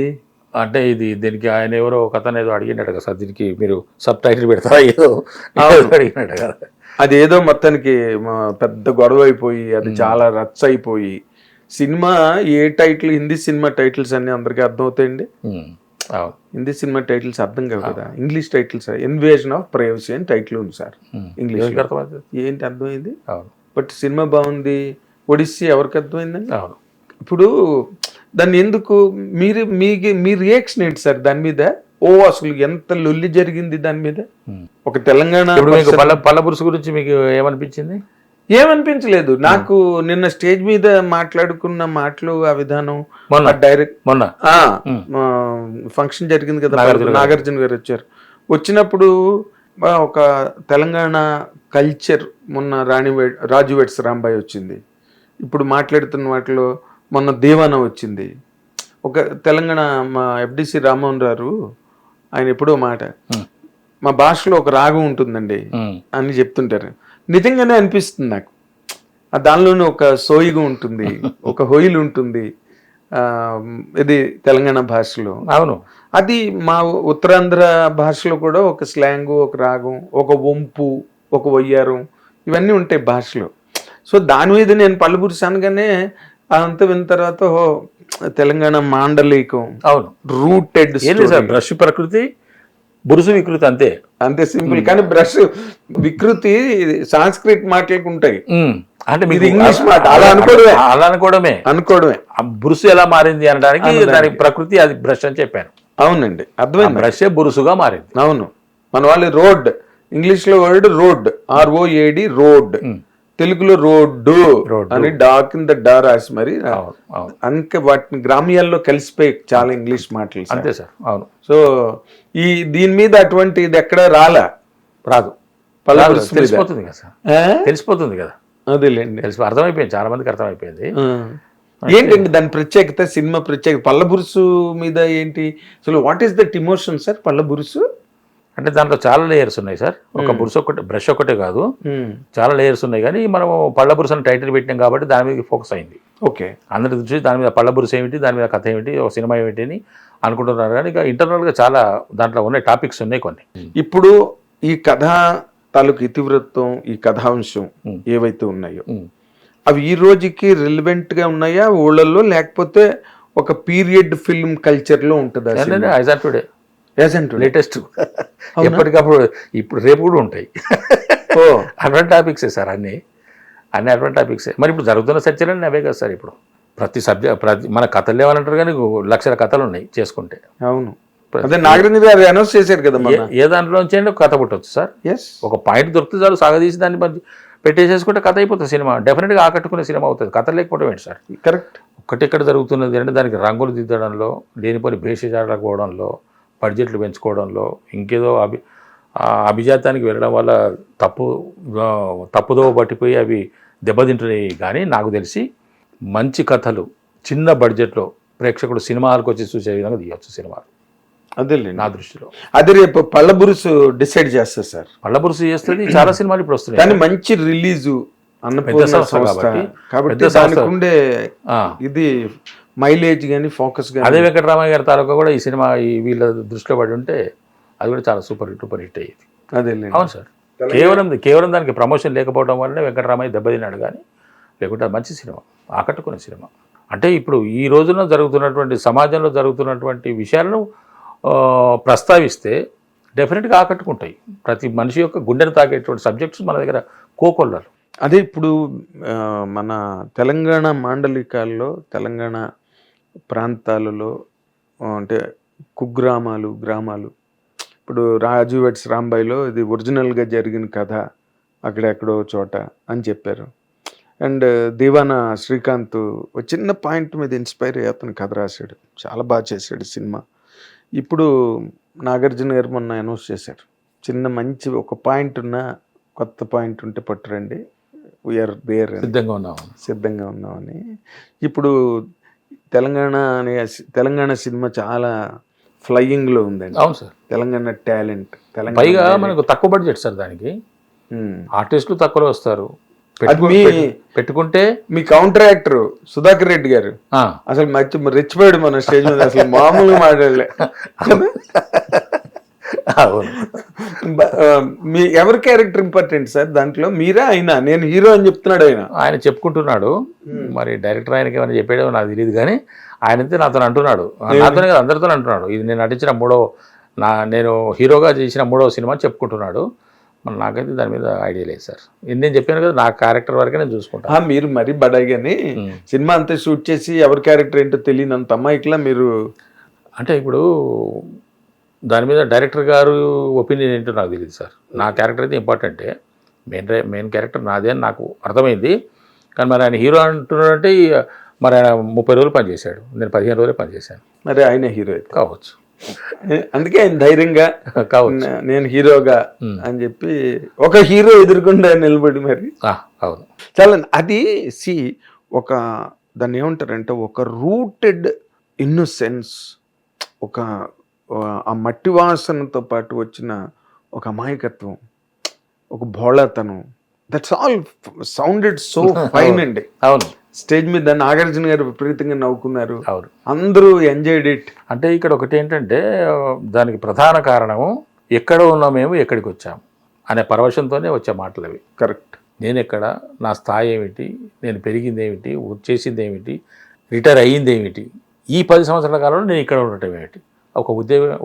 అంటే ఇది దీనికి ఆయన ఎవరో ఒక అతను ఏదో అడిగినట్టు కదా సార్, దీనికి మీరు సబ్ టైటిల్ పెడతారా ఏదో అడిగినట్టు కదా. అది ఏదో మొత్తానికి పెద్ద గొడవ అయిపోయి అది చాలా రచ్చ అయిపోయి, సినిమా ఏ టైటిల్, హిందీ సినిమా టైటిల్స్ అన్ని అందరికీ అర్థమవుతాయండి. హిందీ సినిమా టైటిల్స్ అర్థం కావు కదా. English titles, invasion of privacy అని టైటిల్ ఉంది సార్ ఇంగ్లీష్. ఏంటి అర్థమైంది? బట్ సినిమా బాగుంది. ఒడిస్సీ ఎవరికి అర్థమైందండి? ఇప్పుడు దాన్ని ఎందుకు మీ రియాక్షన్ ఏంటి సార్ దాని మీద? అసలు ఎంత లొల్లి జరిగింది దాని మీద. ఒక తెలంగాణ పల్లబురుసు గురించి మీకు ఏమనిపించింది? ఏమనిపించలేదు నాకు. నిన్న స్టేజ్ మీద మాట్లాడుకున్న మాటలు, ఆ విధానం, డైరెక్ట్ మొన్న ఫంక్షన్ జరిగింది కదా, నాగార్జున గారు వచ్చారు. వచ్చినప్పుడు ఒక తెలంగాణ కల్చర్, మొన్న రాజు వెడ్స్ రాంబాయి వచ్చింది. ఇప్పుడు మాట్లాడుతున్న వాటిలో మొన్న దేవానా వచ్చింది. ఒక తెలంగాణ మా FDC రామ్మోహన్ గారు ఆయన ఎప్పుడో మాట, మా భాషలో ఒక రాగం ఉంటుందండి అని చెప్తుంటారు. నిజంగానే అనిపిస్తుంది నాకు. దానిలోనే ఒక సోయిగా ఉంటుంది, ఒక హొయిల్ ఉంటుంది ఇది తెలంగాణ భాషలో. అవును. అది మా ఉత్తరాంధ్ర భాషలో కూడా ఒక స్లాంగు, ఒక రాగం, ఒక వంపు, ఒక వయ్యారం ఇవన్నీ ఉంటాయి భాషలో. సో దాని మీద నేను పళ్ళబురుసు అనగానే అదంతా విన్న తర్వాత తెలంగాణ మాండలికం, అవును, రూటెడ్ ఏం లేదు సార్, బ్రష్ ప్రకృతి, బురుసు వికృతి, అంతే. అంతే సింపుల్. కానీ బ్రష్ వికృతి సాంస్క్రిట్ మాటలకు ఉంటాయి, అంటే ఇది ఇంగ్లీష్ మాట. అలా అనుకోవడమే ఆ బురుసు ఎలా మారింది అనడానికి దానికి ప్రకృతి, అది బ్రష్ అని చెప్పాను. అవునండి, అర్థమైంది. బ్రషే బురుసుగా మారింది. అవును, మన వాళ్ళు రోడ్, ఇంగ్లీష్ లో వర్డ్ రోడ్, ROAD, రోడ్, తెలుగులో రోడ్డు అని డాక్ ఇన్ ద డా రాసి మరి అందుకే వాటిని గ్రామ్యాల్లో కలిసిపోయి చాలా ఇంగ్లీష్ మాటలు. అంతే సార్, అవును. సో ఈ దీని మీద అటువంటి ఇది ఎక్కడ రాదు. తెలిసిపోతుంది కదా సార్, తెలిసిపోతుంది కదా, అదేలేండి, అర్థమైపోయింది, చాలా మందికి అర్థమైపోయింది. ఏంటండి దాని ప్రత్యేకత, సినిమా ప్రత్యేకత పళ్ళబురుసు మీద ఏంటి అసలు? What is that emotion sir పళ్ళబురుసు? అంటే దాంట్లో చాలా లేయర్స్ ఉన్నాయి సార్. ఒక బురుసు ఒకటే, బ్రష్ ఒకటే కాదు, చాలా లేయర్స్ ఉన్నాయి. కానీ మనం పళ్ళ బురుసు అని టైటిల్ పెట్టినాం కాబట్టి దాని మీద ఫోకస్ అయింది. ఓకే, అందరి దృష్టి దాని మీద, పళ్ళ బురుసు ఏమిటి, దాని మీద కథ ఏమిటి, ఒక సినిమా ఏమిటి అని అనుకుంటున్నారు. కానీ ఇక ఇంటర్నల్గా చాలా దాంట్లో ఉన్నాయి, టాపిక్స్ ఉన్నాయి కొన్ని. ఇప్పుడు ఈ కథ తాలూకు ఇతివృత్తం, ఈ కథాంశం ఏవైతే ఉన్నాయో అవి ఈ రోజుకి రిలవెంట్ గా ఉన్నాయా ఊళ్ళల్లో, లేకపోతే ఒక పీరియడ్ ఫిల్మ్ కల్చర్ లో ఉంటుందా? లేటెస్ట్ ఎప్పటికప్పుడు, ఇప్పుడు రేపు కూడా ఉంటాయి. అటువంటి టాపిక్సే సార్, అన్ని అటువంటి టాపిక్సే. మరి ఇప్పుడు జరుగుతున్న చర్చలన్నీ అవే కదా సార్. ఇప్పుడు ప్రతి మన కథలు లేవాలంటారు కానీ లక్షల కథలు ఉన్నాయి చేసుకుంటే. అవును, అదే నాగరేంద్ర గారు అనౌన్స్ చేశారు కదా, ఏ దాంట్లోంచి అయినా కథ పుట్టవచ్చు సార్. ఒక పాయింట్ దొరికితే చాలు, సాగదీసి దాన్ని పెట్టేసేసుకుంటే కథ అయిపోతుంది. సినిమా డెఫినెట్గా ఆకట్టుకునే సినిమా అవుతుంది. కథ లేకపోవడం ఏంటి సార్? కరెక్ట్. ఒక్కటెక్కడ జరుగుతున్నది అంటే దానికి రంగులు దిద్దడంలో, లేనిపోని భేషజాడకపోవడంలో, బడ్జెట్లు పెంచుకోవడంలో, ఇంకేదో అభిజాతానికి వెళ్ళడం వల్ల తప్పుదో పట్టిపోయి అవి దెబ్బతింటున్నాయి. కానీ నాకు తెలిసి మంచి కథలు చిన్న బడ్జెట్లో ప్రేక్షకుడు సినిమా హాల్కి వచ్చి చూసే విధంగా తీయవచ్చు సినిమాలు. అదే నా దృష్టిలో. అది రేపు పళ్ళబురుసు డిసైడ్ చేస్తారు సార్. పళ్ళబురుసు చేస్తుంది, చాలా సినిమాలు ఇప్పుడు వస్తున్నాయి. కానీ మంచి రిలీజు పెద్ద సంస్థ కాబట్టి ఇది మైలేజ్ కానీ ఫోకస్ కానీ. అదే వెంకటరామయ్య గారి తాలూకా కూడా ఈ సినిమా వీళ్ళ దృష్టిలో పడి ఉంటే అది కూడా చాలా సూపర్ హిట్ అయ్యేది. అదే అవును సార్. కేవలం దానికి ప్రమోషన్ లేకపోవడం వల్లనే వెంకటరామయ్య దెబ్బతిన్నాడు. కానీ లేకుంటే అది మంచి సినిమా, ఆకట్టుకునే సినిమా. అంటే ఇప్పుడు ఈ రోజున జరుగుతున్నటువంటి సమాజంలో జరుగుతున్నటువంటి విషయాలను ప్రస్తావిస్తే డెఫినెట్గా ఆకట్టుకుంటాయి. ప్రతి మనిషి యొక్క గుండెను తాకేటువంటి సబ్జెక్ట్స్ మన దగ్గర కోకొల్లలు. అదే ఇప్పుడు మన తెలంగాణ మాండలికాల్లో, తెలంగాణ ప్రాంతాలలో అంటే కుగ్రామాలు, గ్రామాలు, ఇప్పుడు రాజు వెట్స్ రాంబాయిలో ఇది ఒరిజినల్గా జరిగిన కథ అక్కడెక్కడో చోట అని చెప్పారు. అండ్ దివానా శ్రీకాంత్ ఒక చిన్న పాయింట్ మీద ఇన్స్పైర్ అయ్యి అతను కథ రాశాడు, చాలా బాగా చేశాడు సినిమా. ఇప్పుడు నాగార్జున గారు మొన్న అనౌన్స్ చేశారు, చిన్న మంచి ఒక పాయింట్ ఉన్న కొత్త పాయింట్ ఉంటే పట్టురండి, వీఆర్ దేర్, సిద్ధంగా ఉన్నామని. ఇప్పుడు తెలంగాణ సినిమా చాలా ఫ్లయింగ్లో ఉందండి. అవును సార్. తెలంగాణ టాలెంట్, పైగా మనకు తక్కువ బడ్జెట్ సార్, దానికి ఆర్టిస్టులు తక్కువలో వస్తారు. పెట్టుకుంటే మీ కౌంటర్ యాక్టర్ సుధాకర్ రెడ్డి గారు అసలు మంచి రెచ్చిపోయాడు మన స్టేజ్ మీద, అసలు మామూలుగా మాట్లాడలే. మీ ఎవరి క్యారెక్టర్ ఇంపార్టెంట్ సార్ దాంట్లో, మీరా అయినా? నేను హీరో అని చెప్తున్నాడు ఆయన చెప్పుకుంటున్నాడు. మరి డైరెక్టర్ ఆయనకి ఏమైనా చెప్పాడో నాకు తెలియదు, కానీ ఆయనైతే నాతో అంటున్నాడు, నాతోనే కదా అందరితో అంటున్నాడు, ఇది నేను నటించిన నేను హీరోగా చేసిన 3వ సినిమా చెప్పుకుంటున్నాడు. మరి నాకైతే దాని మీద ఐడియా లేదు సార్. నేను చెప్పాను కదా, నా క్యారెక్టర్ వరకే నేను చూసుకుంటాను. మీరు మరీ బడాయిగాని సినిమా అంతా షూట్ చేసి ఎవరి క్యారెక్టర్ ఏంటో తెలియదు అంత అమ్మాయికిలా మీరు. అంటే ఇప్పుడు దాని మీద డైరెక్టర్ గారు ఒపీనియన్ ఏంటో నాకు తెలియదు సార్. నా క్యారెక్టర్ అయితే ఇంపార్టెంటే, మెయిన్ క్యారెక్టర్ నాదే అని నాకు అర్థమైంది. కానీ మరి ఆయన హీరో అంటున్నాడంటే మరి ఆయన 30 రోజులు పనిచేశాడు, నేను 15 రోజులే పనిచేశాను. మరి ఆయన హీరో కావచ్చు, అందుకే ఆయన ధైర్యంగా కావచ్చు నేను హీరోగా అని చెప్పి ఒక హీరో ఎదుర్కొండా నిలబడి మరి. అవును, చాలా అది ఒక దాన్ని ఏమంటారంటే ఒక రూటెడ్ ఇన్నోసెన్స్, ఒక ఆ మట్టి వాసనతో పాటు వచ్చిన ఒక అమాయకత్వం, ఒక భోళతనం, that's all sounded so fine అండి. అవును, స్టేజ్ మీద నాగార్జున గారు విపరీతంగా నవ్వుకున్నారు, అందరూ ఎంజాయ్డ్ ఇట్. అంటే ఇక్కడ ఒకటి ఏంటంటే దానికి ప్రధాన కారణము ఎక్కడ ఉన్నాం మేము ఎక్కడికి వచ్చాము అనే పరవశంతోనే వచ్చే మాటలు అవి. కరెక్ట్. నేను ఎక్కడ, నా స్థాయి ఏమిటి, నేను పెరిగింది ఏమిటి, చేసింది ఏమిటి, రిటైర్ అయ్యింది ఏమిటి, ఈ 10 సంవత్సరాల కాలంలో నేను ఇక్కడ ఉండటం ఏమిటి, ఒక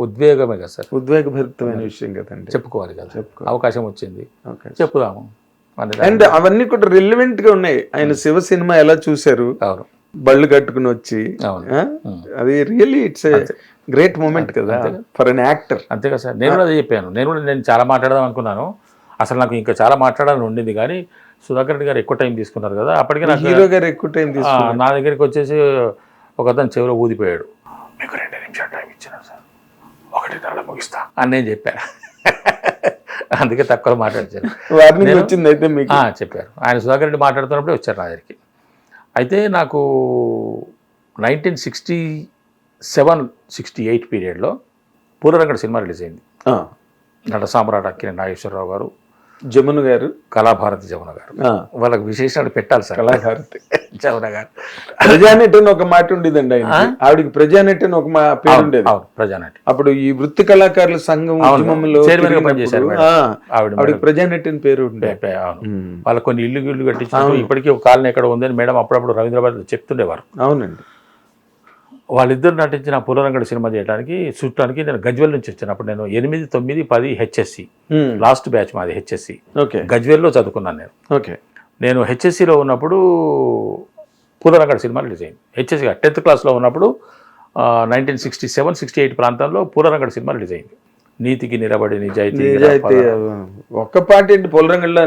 ఉద్వేగమే కదా సార్, ఉద్వేగభరితమైన విషయం కదండి. చెప్పుకోవాలి కదా, అవకాశం వచ్చింది ఓకే. చెప్పుదాము అండ్ అవన్నీ కూడా రిలవెంట్ గా ఉన్నాయి. ఆయన శివ సినిమా ఎలా చూశారు, అవును బళ్ళు కట్టుకుని వచ్చి, అవును. అది రియల్లీ ఇట్స్ గ్రేట్ మూమెంట్ కదా ఫర్ అన్ యాక్టర్. అంతే కదా సార్, నేను కూడా అదే చెప్పాను. నేను చాలా మాట్లాడదాం అనుకున్నాను, అసలు నాకు ఇంకా చాలా మాట్లాడాలని ఉండింది, కానీ సుధాకర్ రెడ్డి గారు ఎక్కువ టైం తీసుకున్నారు కదా, అప్పటికే నాకు హీరో గారు ఎక్కువ టైం తీసుకున్నారు. నా దగ్గరికి వచ్చేసి ఒక అతను చెవిలో ఊదిపోయాడు, మీకు 2 నిమిషాలు టైం ఇచ్చినా సార్, 1:30 ముగిస్తా అని నేను చెప్పాను. అందుకే తక్కువ మాట్లాడాను. వార్నింగ్ వచ్చింది అయితే మీకు? చెప్పారు. ఆయన సుధాకర్ రెడ్డి మాట్లాడుతున్నప్పుడే వచ్చారు నా దగ్గరికి. అయితే నాకు 1967-68 పీరియడ్లో పూలరంగడి సినిమా రిలీజ్ అయింది. నట సామ్రాట్ అక్కినేని నాగేశ్వరరావు గారు, జమున గారు, కళాభారతి జమున గారు, వాళ్ళకి విశేషాలు పెట్టాలి సార్. కళాభారతి జమున గారు ప్రజానెట్ అని ఒక మాట ఉండేదండి ఆయన, ఆవిడకి ప్రజానెట్ అని ఒక పేరు ఉండేది. ప్రజానట్ అప్పుడు ఈ వృత్తి కళాకారుల సంఘం ఉద్యమంలో ఆవిడకి ప్రజానెట్ అని పేరు ఉండేది. వాళ్ళ కొన్ని ఇల్లు కట్టించారు. ఇప్పటికీ ఒక కాలనీ ఎక్కడ ఉందని మేడం అప్పుడప్పుడు రవీంద్రబాద్ చెప్తుండేవారు. అవునండి. వాళ్ళిద్దరు నటించిన పూలరంగడి సినిమా చేయడానికి చూడటానికి నేను గజ్వెల్ నుంచి వచ్చాను. అప్పుడు నేను 8, 9, 10 హెచ్ఎస్సి లాస్ట్ బ్యాచ్ మాది హెచ్ఎస్సి. గజ్వెల్లో చదువుకున్నాను నేను. నేను హెచ్ఎస్సిలో ఉన్నప్పుడు పూలరంగడి సినిమా రిలీజ్ అయింది. హెచ్ఎస్సిగా 10th క్లాస్లో ఉన్నప్పుడు 1967-68 ప్రాంతంలో పూలరంగడి సినిమా రిలీజ్ అయింది. నీతికి నిలబడి నిజాయితీ ఒక్క పాట ఏంటి పూలరంగడిలో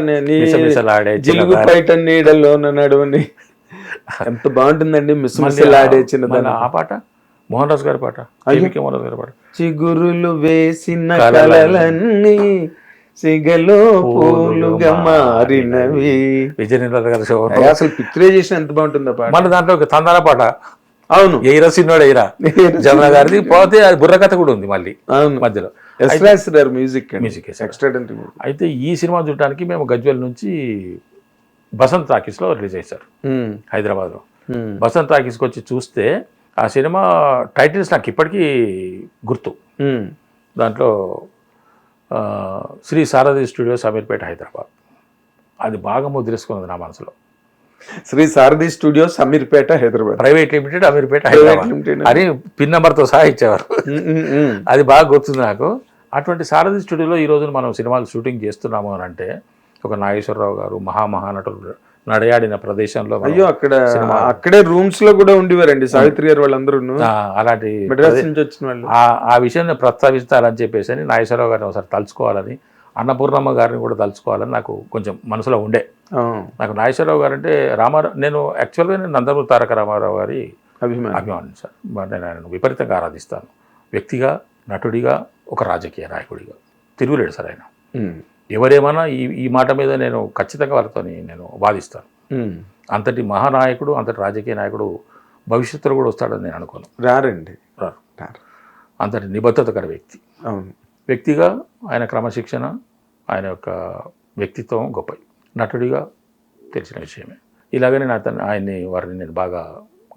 జిలుగు పైట నీడలో నడవని ఎంత బాగుంటుందండి. ఆ పాట మోహన్ రాజు గారి పాట, మోహన్ రాజు గారి పాట. చిగురులు వేసిన కలలన్నీ సిగలో పూలుగా మారినవి. విజయనిర్మల గారి అసలు పిక్చరైజేషన్ ఎంత బాగుంటుందో పాట. మన దాంట్లో ఒక తందాల పాట. అవును, ఎయిరా సినిమాడు ఎయిరా జమున గారిది. పోతే అది బుర్రకథ కూడా ఉంది మళ్ళీ మధ్యలో. మ్యూజిక్. అయితే ఈ సినిమా చూడటానికి మేము గజ్వెల్ నుంచి బసంత్ టాకీస్లో రిలీజ్ చేశారు హైదరాబాద్లో. బసంత్ టాకీస్కి వచ్చి చూస్తే ఆ సినిమా టైటిల్స్ నాకు ఇప్పటికీ గుర్తు. దాంట్లో శ్రీ సారథి స్టూడియోస్ అమీర్పేట హైదరాబాద్, అది బాగా ముద్రేసుకున్నది నా మనసులో. Sri Sarathi studios Ameerpet Hyderabad private limited Ameerpet Hyderabad అని పిన్ నెంబర్తో సహా ఇచ్చేవారు. అది బాగా గుర్తుంది నాకు. అటువంటి సారథి స్టూడియోలో ఈరోజు మనం సినిమాలు షూటింగ్ చేస్తున్నాము అని అంటే, ఒక నాగేశ్వరరావు గారు మహామహానటులు నడయాడిన ప్రదేశంలో, అయ్యో అక్కడే రూమ్స్ లో కూడా ఉండేవారండి సావిత్రి గారు వాళ్ళందరూ. అలాంటి ఆ విషయాన్ని ప్రస్తావిస్తారని చెప్పేసి అని నాగేశ్వరరావు గారిని ఒకసారి తలుచుకోవాలని, అన్నపూర్ణమ్మ గారిని కూడా తలుచుకోవాలని నాకు కొంచెం మనసులో ఉండే. నాకు నాగేశ్వరరావు గారు అంటే నేను యాక్చువల్గా నందమూరి తారక రామారావు గారి అభిమాని సార్. నేను ఆయన విపరీతంగా ఆరాధిస్తాను. వ్యక్తిగా, నటుడిగా, ఒక రాజకీయ నాయకుడిగా తిరుగులేడు సార్ ఆయన. ఎవరేమన్నా ఈ మాట మీద నేను ఖచ్చితంగా వాళ్ళతో నేను వాదిస్తాను. అంతటి మహానాయకుడు, అంతటి రాజకీయ నాయకుడు భవిష్యత్తులో కూడా వస్తాడని నేను అనుకోను. రారు. అంతటి నిబద్ధత గల వ్యక్తి. వ్యక్తిగా ఆయన క్రమశిక్షణ, ఆయన యొక్క వ్యక్తిత్వం గొప్ప. నటుడిగా తెలిసిన విషయమే. ఇలాగనే వారిని నేను బాగా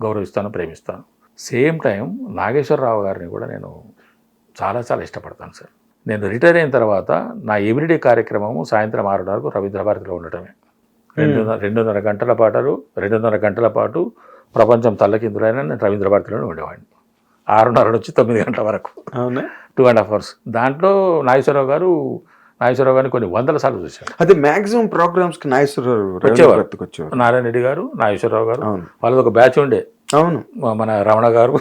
గౌరవిస్తాను, ప్రేమిస్తాను. సేమ్ టైం నాగేశ్వరరావు గారిని కూడా నేను చాలా చాలా ఇష్టపడతాను సార్. నేను రిటైర్ అయిన తర్వాత నా ఎవ్రీడే కార్యక్రమము సాయంత్రం 6 వరకు రవీంద్రభారతిలో ఉండటమే. 2.5 గంటల పాటు ప్రపంచం తల్లకిందులైనా నేను రవీంద్రభారతిలోనే ఉండేవాడిని. 6:30 నుంచి 9 గంటల వరకు. అవునా, 2.5 hours. దాంట్లో నాగేశ్వరరావు గారిని కొన్ని 100 సార్లు చూశాను. అదే మ్యాక్సిమం ప్రోగ్రామ్స్ కి నాగేశ్వరరావు వచ్చేవారు. నారాయణ రెడ్డి గారు, నాగేశ్వరరావు గారు, వాళ్ళది ఒక బ్యాచ్ ఉండే. అవును, మన రమణ గారు.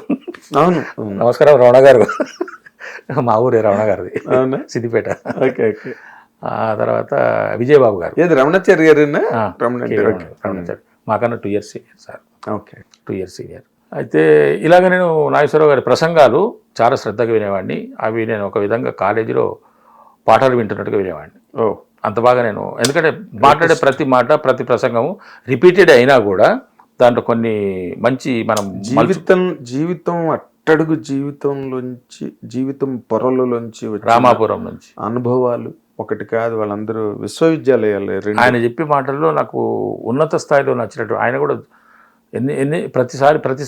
అవును, నమస్కారం రమణ గారు. మా ఊరే రమణ గారిది, సిద్దిపేట. ఆ తర్వాత విజయబాబు గారు. రమణాచారి గారు. రమణాచారి మాకన్నా 2 years senior sir. 2 years senior. అయితే ఇలాగ నేను నాగేశ్వరరావు గారి ప్రసంగాలు చాలా శ్రద్ధగా వినేవాడిని. అవి నేను ఒక విధంగా కాలేజీలో పాఠాలు వింటున్నట్టుగా వినేవాడిని. అంత బాగా నేను, ఎందుకంటే మాట్లాడే ప్రతి మాట, ప్రతి ప్రసంగము రిపీటెడ్ అయినా కూడా దాంట్లో కొన్ని మంచి మనం జీవితం అట్టడుగు జీవితం పొరలోంచి రామాపురం నుంచి అనుభవాలు ఒకటి కాదు, వాళ్ళందరూ విశ్వవిద్యాలయాలు. ఆయన చెప్పే మాటల్లో నాకు ఉన్నత స్థాయిలో నచ్చినట్టు, ఆయన కూడా ప్రతి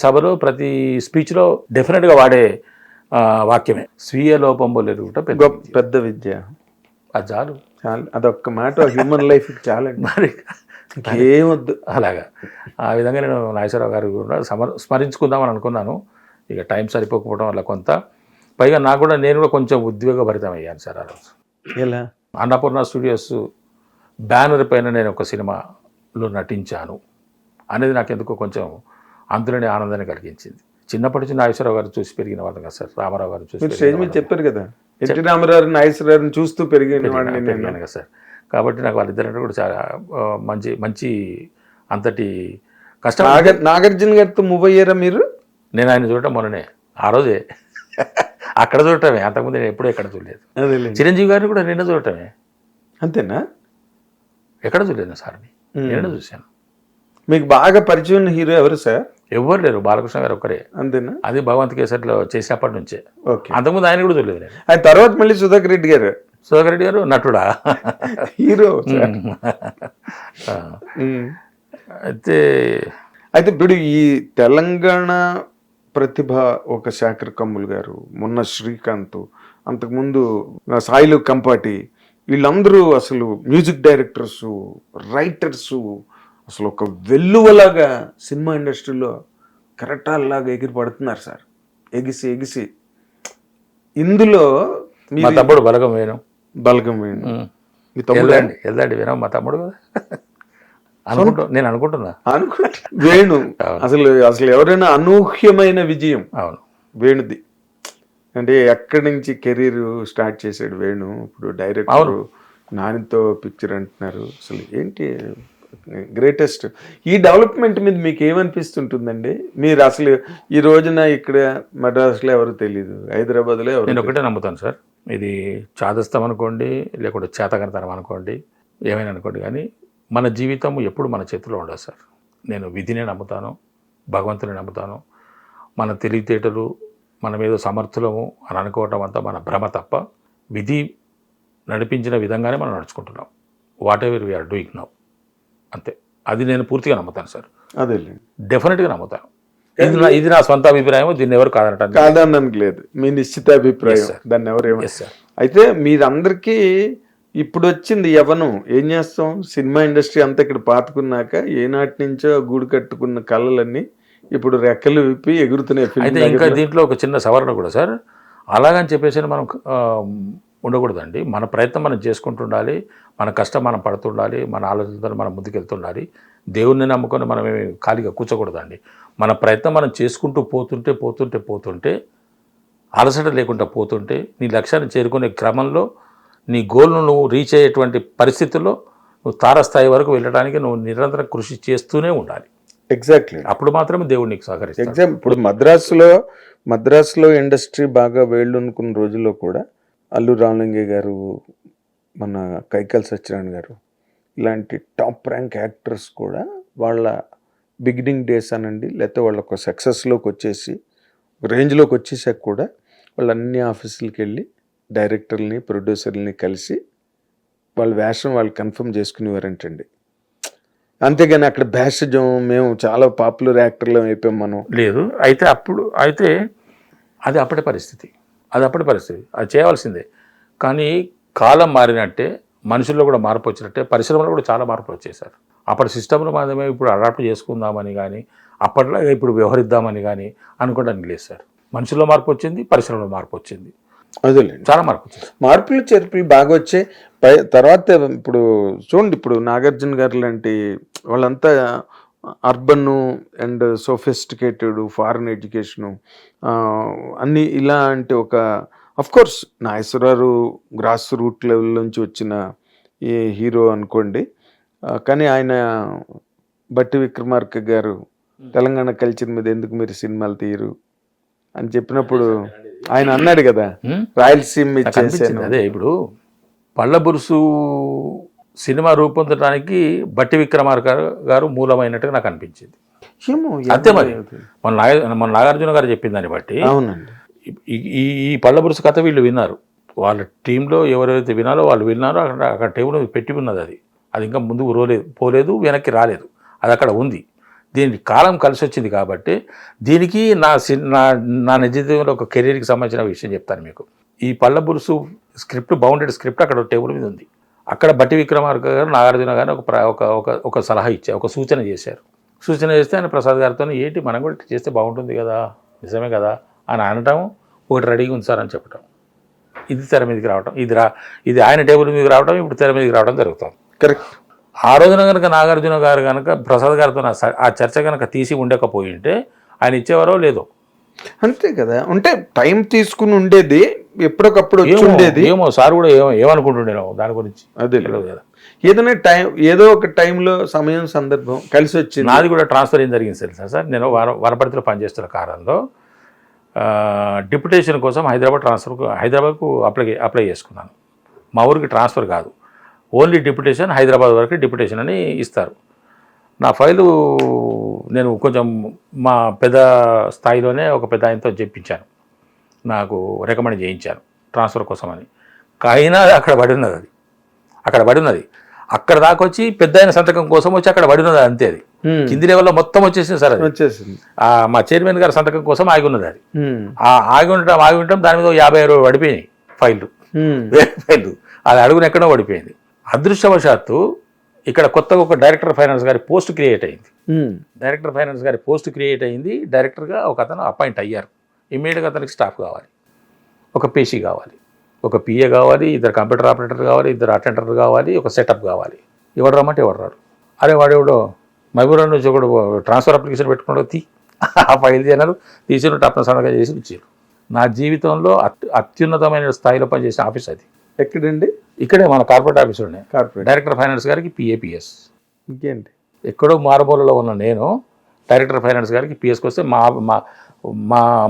సభలో, ప్రతి స్పీచ్లో డెఫినెట్గా వాడే వాక్యమే స్వీయ లోపంబోలేరుగుట పెద్ద విద్య. అది చాలు. చాలు, అదొక్క మాట హ్యూమన్ లైఫ్ చాలండి, మరి ఏమొద్దు. అలాగా ఆ విధంగా నేను నాగేశ్వరరావు గారు కూడా స్మరించుకుందామని అనుకున్నాను. ఇక టైం సరిపోకపోవడం వల్ల కొంత, పైగా నాకు కూడా నేను కూడా కొంచెం ఉద్వేగభరితం అయ్యాను సార్ ఆ రోజు. ఎలా? అన్నపూర్ణ స్టూడియోస్ బ్యానర్ పైన నేను ఒక సినిమాలో నటించాను అనేది నాకు ఎందుకో కొంచెం అందులోనే ఆనందాన్ని కలిగించింది. చిన్నప్పటి నుంచి నాగేశ్వరరావు గారు చూసి పెరిగిన వాళ్ళు కదా సార్, రామారావు గారు చూసి మీరు స్టేజ్ మీద చెప్పారు కదా, ఎన్టీ రామారావు నాగేశ్వరరావుని చూస్తూ పెరిగిన వాడిని నేను. పెరిగాను కదా సార్. కాబట్టి నాకు వాళ్ళిద్దరంటే కూడా చాలా మంచి అంతటి కష్టం. నాగార్జున గారితో మూవ్ అయ్యారా మీరు? నేను ఆయన చూడటం మొన్ననే, ఆ రోజే అక్కడ చూడటమే, అంతకుముందు నేను ఎప్పుడూ ఎక్కడ చూడలేదు. చిరంజీవి గారిని కూడా నిన్న చూడటమే. అంతేనా? ఎక్కడ చూడలేదు సార్, నిన్న చూశాను. మీకు బాగా పరిచయం ఉన్న హీరో ఎవరు సార్? ఎవ్వరు లేరు, బాలకృష్ణ గారు ఒక్కరే. అంతేనా? అది భగవంత్ కేసరిలో చేసినప్పటి నుంచే. ఓకే. అంతకుముందు ఆయన కూడా చూడలేదు నేను. ఆయన తర్వాత మళ్ళీ సుధాకర్ రెడ్డి గారు. సుధాకర్ రెడ్డి గారు నటుడా? హీరో. అయితే ఇప్పుడు ఈ తెలంగాణ ప్రతిభ ఒక శేఖర్ కమ్ముల్ గారు, మొన్న శ్రీకాంత్, అంతకుముందు సాయిలు కంపాటి, వీళ్ళందరూ అసలు మ్యూజిక్ డైరెక్టర్స్, రైటర్స్, అసలు ఒక వెల్లువలాగా సినిమా ఇండస్ట్రీలో కెరటాల్లాగా ఎగిరి పడుతున్నారు సార్, ఎగిసి. ఇందులో మా తమ్ముడు బలగం వేణు. బలగం వేణు మీ తమ్ముడు? వెళ్దాండి వేణు మా తమ్ముడు కదా నేను అనుకుంటున్నా. వేణు అసలు ఎవరైనా అనూహ్యమైన విజయం. అవును, వేణుది. అంటే ఎక్కడి నుంచి కెరీర్ స్టార్ట్ చేశాడు వేణు, ఇప్పుడు డైరెక్టర్, నానితో పిక్చర్ అంటున్నారు. అసలు ఏంటి గ్రేటెస్ట్. ఈ డెవలప్మెంట్ మీద మీకు ఏమనిపిస్తుంటుందండి? మీరు అసలు ఈ రోజున ఇక్కడ మద్రాసులో ఎవరు తెలియదు, హైదరాబాద్లో ఎవరు. నేను ఒకటే నమ్ముతాను సార్, ఇది చాదస్తం అనుకోండి, లేకుంటే చేతకనతనం అనుకోండి, ఏమైనా అనుకోండి, కానీ మన జీవితం ఎప్పుడు మన చేతిలో ఉండదు సార్. నేను విధినే నమ్ముతాను, భగవంతుని నమ్ముతాను. మన తెలివితేటలు మన మీద సమర్థులము అని అనుకోవటం అంతా మన భ్రమ తప్ప, విధి నడిపించిన విధంగానే మనం నడుచుకుంటున్నాం. Whatever we are doing now, అంతే. అది నేను పూర్తిగా నమ్ముతాను సార్. అదే డెఫినెట్గా నమ్ముతాను. ఇది నా సొంత అభిప్రాయం, దీన్ని ఎవరు కాదనటానికి కాదనడానికి లేదు, మీ నిశ్చిత అభిప్రాయం, దాన్ని ఎవరు. అయితే మీరందరికీ ఇప్పుడు వచ్చింది యవ్వనం, ఏం చేస్తాం, సినిమా ఇండస్ట్రీ అంతా ఇక్కడ పాతుకున్నాక ఏనాటి నుంచో గూడు కట్టుకున్న కళలన్నీ ఇప్పుడు రెక్కలు విప్పి ఎగురుతున్నాయి. అయితే ఇంకా దీంట్లో ఒక చిన్న సవరణ కూడా సార్, అలాగని చెప్పేసి మనం ఉండకూడదండి. మన ప్రయత్నం మనం చేసుకుంటుండాలి, మన కష్టం మనం పడుతుండాలి, మన ఆలోచనతో మనం ముందుకెళ్తుండాలి. దేవుణ్ణి నమ్ముకొని మనం ఏమి ఖాళీగా కూర్చోకూడదండి. మన ప్రయత్నం మనం చేసుకుంటూ పోతుంటే అలసట లేకుండా పోతుంటే, నీ లక్ష్యాన్ని చేరుకునే క్రమంలో నీ గోల్ను నువ్వు రీచ్ అయ్యేటువంటి పరిస్థితుల్లో నువ్వు తారస్థాయి వరకు వెళ్ళడానికి నువ్వు నిరంతరం కృషి చేస్తూనే ఉండాలి. ఎగ్జాక్ట్లీ. అప్పుడు మాత్రమే దేవుడు నీకు సహకరిస్తాడు. ఇప్పుడు మద్రాసులో ఇండస్ట్రీ బాగా వేళ్ళునుకున్న రోజుల్లో కూడా అల్లు రామలింగయ్య గారు, మన కైకాల సత్యనారాయణ గారు, ఇలాంటి టాప్ ర్యాంక్ యాక్టర్స్ కూడా వాళ్ళ బిగినింగ్ డేస్ అనండి, లేకపోతే వాళ్ళ ఒక సక్సెస్లోకి వచ్చేసి రేంజ్లోకి వచ్చేసాక కూడా వాళ్ళు అన్ని ఆఫీసులకి వెళ్ళి డైరెక్టర్ని, ప్రొడ్యూసర్ని కలిసి వాళ్ళ వేషం వాళ్ళు కన్ఫర్మ్ చేసుకునేవారంటండి. అంతేగాని అక్కడ భేషజం మేము చాలా పాపులర్ యాక్టర్లు అయిపోయాం మనం లేదు. అయితే అది అప్పటి పరిస్థితి, అది చేయవలసిందే. కానీ కాలం మారినట్టే మనుషుల్లో కూడా మార్పు వచ్చినట్టే పరిశ్రమలో కూడా చాలా మార్పులు వచ్చేసారు. అప్పటి సిస్టమ్లో మాత్రమే ఇప్పుడు అడాప్ట్ చేసుకుందామని కానీ, అప్పట్లాగా ఇప్పుడు వ్యవహరిద్దామని కానీ అనుకోవడానికి లేదు సార్. మనుషుల్లో మార్పు వచ్చింది, పరిశ్రమలో మార్పు వచ్చింది, అదేలేండి, చాలా మార్పు వచ్చింది. మార్పులు చేర్పులు బాగా వచ్చాయి. తర్వాత ఇప్పుడు చూడండి, ఇప్పుడు నాగార్జున గారు లాంటి వాళ్ళంతా urban and sophisticated, foreign education అన్నీ ఇలాంటి ఒక, of course Nageswara Rao grass root level నుంచి వచ్చిన ఈ హీరో అనుకోండి. కానీ ఆయన బట్టి విక్రమార్క గారు తెలంగాణ కల్చర్ మీద ఎందుకు మీరు సినిమాలు తీయరు అని చెప్పినప్పుడు ఆయన అన్నాడు కదా, రాయలసీమ ఇచ్చేసాను. అదే ఇప్పుడు పళ్ళబురుసు సినిమా రూపొందడానికి బట్టి విక్రమార్క గారు మూలమైనట్టుగా నాకు అనిపించింది. అంతే మరి, మన నాగార్జున గారు చెప్పిన దాన్ని బట్టి. అవునండి. ఈ పళ్ళబురుసు కథ వీళ్ళు విన్నారు, వాళ్ళ టీంలో ఎవరైతే వినాలో వాళ్ళు విన్నారో అక్కడ టేబుల్ పెట్టి ఉన్నది. అది ఇంకా ముందుకు పోలేదు, వెనక్కి రాలేదు, అది అక్కడ ఉంది. దీనికి కాలం కలిసి వచ్చింది కాబట్టి దీనికి నా నిజ జీవితంలో ఒక కెరీర్కి సంబంధించిన విషయం చెప్తాను మీకు. ఈ పళ్ళ బురుసు స్క్రిప్ట్, బౌండెడ్ స్క్రిప్ట్ అక్కడ టేబుల్ మీద ఉంది. అక్కడ బట్టి విక్రమార్క గారు, నాగార్జున గారు ఒక సలహా ఇచ్చారు, ఒక సూచన చేశారు. సూచన చేస్తే ఆయన ప్రసాద్ గారితో ఏంటి మనం కూడా ఇట్లా చేస్తే బాగుంటుంది కదా, నిజమే కదా అని అనటం, ఒకటి రెడీగా ఉంది సార్ అని చెప్పటం, ఇది తెర మీదకి రావటం, ఇది ఆయన టేబుల్ మీదకి రావడం, ఇప్పుడు తెర మీదకి రావడం జరుగుతుంది. కరెక్ట్. ఆ రోజున కనుక నాగార్జున గారు కనుక ప్రసాద్ గారితో ఆ చర్చ కనుక తీసి ఉండకపోయి ఉంటే ఆయన ఇచ్చేవారో లేదో. అంతే కదా, అంటే టైం తీసుకుని ఉండేది, ఎప్పటికప్పుడు వచ్చి ఉండేది. ఏమో సార్ కూడా ఏమనుకుంటుండేనో దాని గురించి అదే తెలియదు కదా. ఏదైనా టైం, ఏదో ఒక టైంలో సమయం సందర్భం కలిసి వచ్చింది. నాది కూడా ట్రాన్స్ఫర్ ఏం జరిగింది సార్. నేను వనపర్తిలో పనిచేస్తున్న కాలంలో డిప్యుటేషన్ కోసం హైదరాబాద్కు అప్లై చేసుకున్నాను. మా ఊరికి ట్రాన్స్ఫర్ కాదు, ఓన్లీ డిప్యుటేషన్, హైదరాబాద్ వరకు డిప్యుటేషన్ అని ఇస్తారు. నా ఫైలు నేను కొంచెం మా పెద్ద స్థాయిలోనే ఒక పెద్ద ఆయనతో చెప్పించాను, నాకు రికమెండ్ చేయించాను ట్రాన్స్ఫర్ కోసం అని. అయినా అక్కడ పడి ఉన్నది అక్కడ దాకా వచ్చి పెద్ద ఆయన సంతకం కోసం వచ్చి అక్కడ పడి ఉన్నది అంతే. అది కింది లెవెల్లో మొత్తం వచ్చేసింది సార్. అది వచ్చేసింది. మా చైర్మన్ గారి సంతకం కోసం ఆగి ఉన్నది. అది ఆగి ఉండటం దాని మీద 50 పడిపోయినాయి ఫైళ్ళు. అది అడుగున ఎక్కడో పడిపోయింది. అదృష్టవశాత్తు ఇక్కడ కొత్తగా ఒక డైరెక్టర్ ఫైనాన్స్ గారి పోస్ట్ క్రియేట్ అయింది. డైరెక్టర్గా ఒక అతను అపాయింట్ అయ్యారు. ఇమ్మీడియట్గా అతనికి స్టాఫ్ కావాలి, ఒక పేషీ కావాలి, ఒక పిఏ కావాలి, 2 కంప్యూటర్ ఆపరేటర్ కావాలి, 2 అటెండర్ కావాలి, ఒక సెటప్ కావాలి. ఎవడు రమ్మంటే ఎవడు రాడు. అరే వాడెవడో మహబూబ్నగర్ నుంచి ఒకడు ట్రాన్స్ఫర్ అప్లికేషన్ పెట్టుకున్నాడు, ఆ ఫైల్ చేయనారు, తీసినట్టు అప్న సంతకం చేసి ఇచ్చారు. నా జీవితంలో అత్యున్నతమైన స్థాయిలో పనిచేసిన ఆఫీస్ అది. ఎక్కడండి? ఇక్కడే మన కార్పొరేట్ ఆఫీస్ ఉన్నాయి. డైరెక్టర్ ఫైనాన్స్ గారికి పిఏపిఎస్. ఇంకేంటి, ఎక్కడో మారుమూలలో ఉన్న నేను డైరెక్టర్ ఫైనాన్స్ గారికి పిఎస్కి వస్తే మా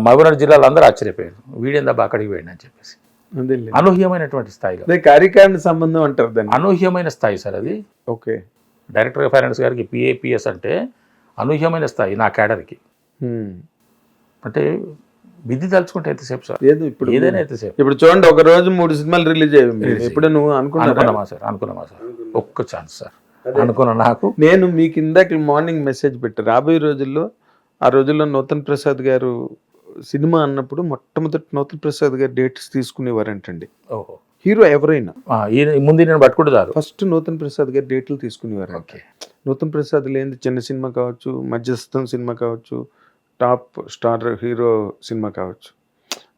మహబూబ్నగర్ జిల్లాలో అందరూ ఆశ్చర్యపోయారు, వీడేందా అక్కడికి పోయింది అని చెప్పేసి. అనూహ్యమైనటువంటి స్థాయిలో, కార్యకారణ సంబంధం అంటారు దాన్ని, అనూహ్యమైన స్థాయి సార్ అది. ఓకే. డైరెక్టర్ ఫైనాన్స్ గారికి పిఏపిఎస్ అంటే అనూహ్యమైన స్థాయి నా క్యాడర్కి. అంటే విధి తలుచుకుంటే ఎంతసేపు సార్, ఇప్పుడు ఏదైనా ఎంతసేపు. ఇప్పుడు చూడండి, ఒక రోజు 3 సినిమాలు రిలీజ్ అయ్యాయి. ఇప్పుడు నువ్వు అనుకున్నామా సార్? ఒక్క ఛాన్స్ సార్ అనుకున్నా. నాకు నేను మీకు ఇందాక మార్నింగ్ మెసేజ్ పెట్టాను, రాబోయే రోజుల్లో, ఆ రోజుల్లో నూతన్ ప్రసాద్ గారు సినిమా అన్నప్పుడు మొట్టమొదటి నూతన్ ప్రసాద్ గారు డేట్స్ తీసుకునేవారంటండి. ఓహో, హీరో ఎవరైనా ముందు నేను పట్టుకుంటారు, ఫస్ట్ నూతన్ ప్రసాద్ గారు డేట్లు తీసుకునేవారు. నూతన్ ప్రసాద్ లేని చిన్న సినిమా కావచ్చు, మధ్యస్థం సినిమా కావచ్చు, టాప్ స్టార్ హీరో సినిమా కావచ్చు.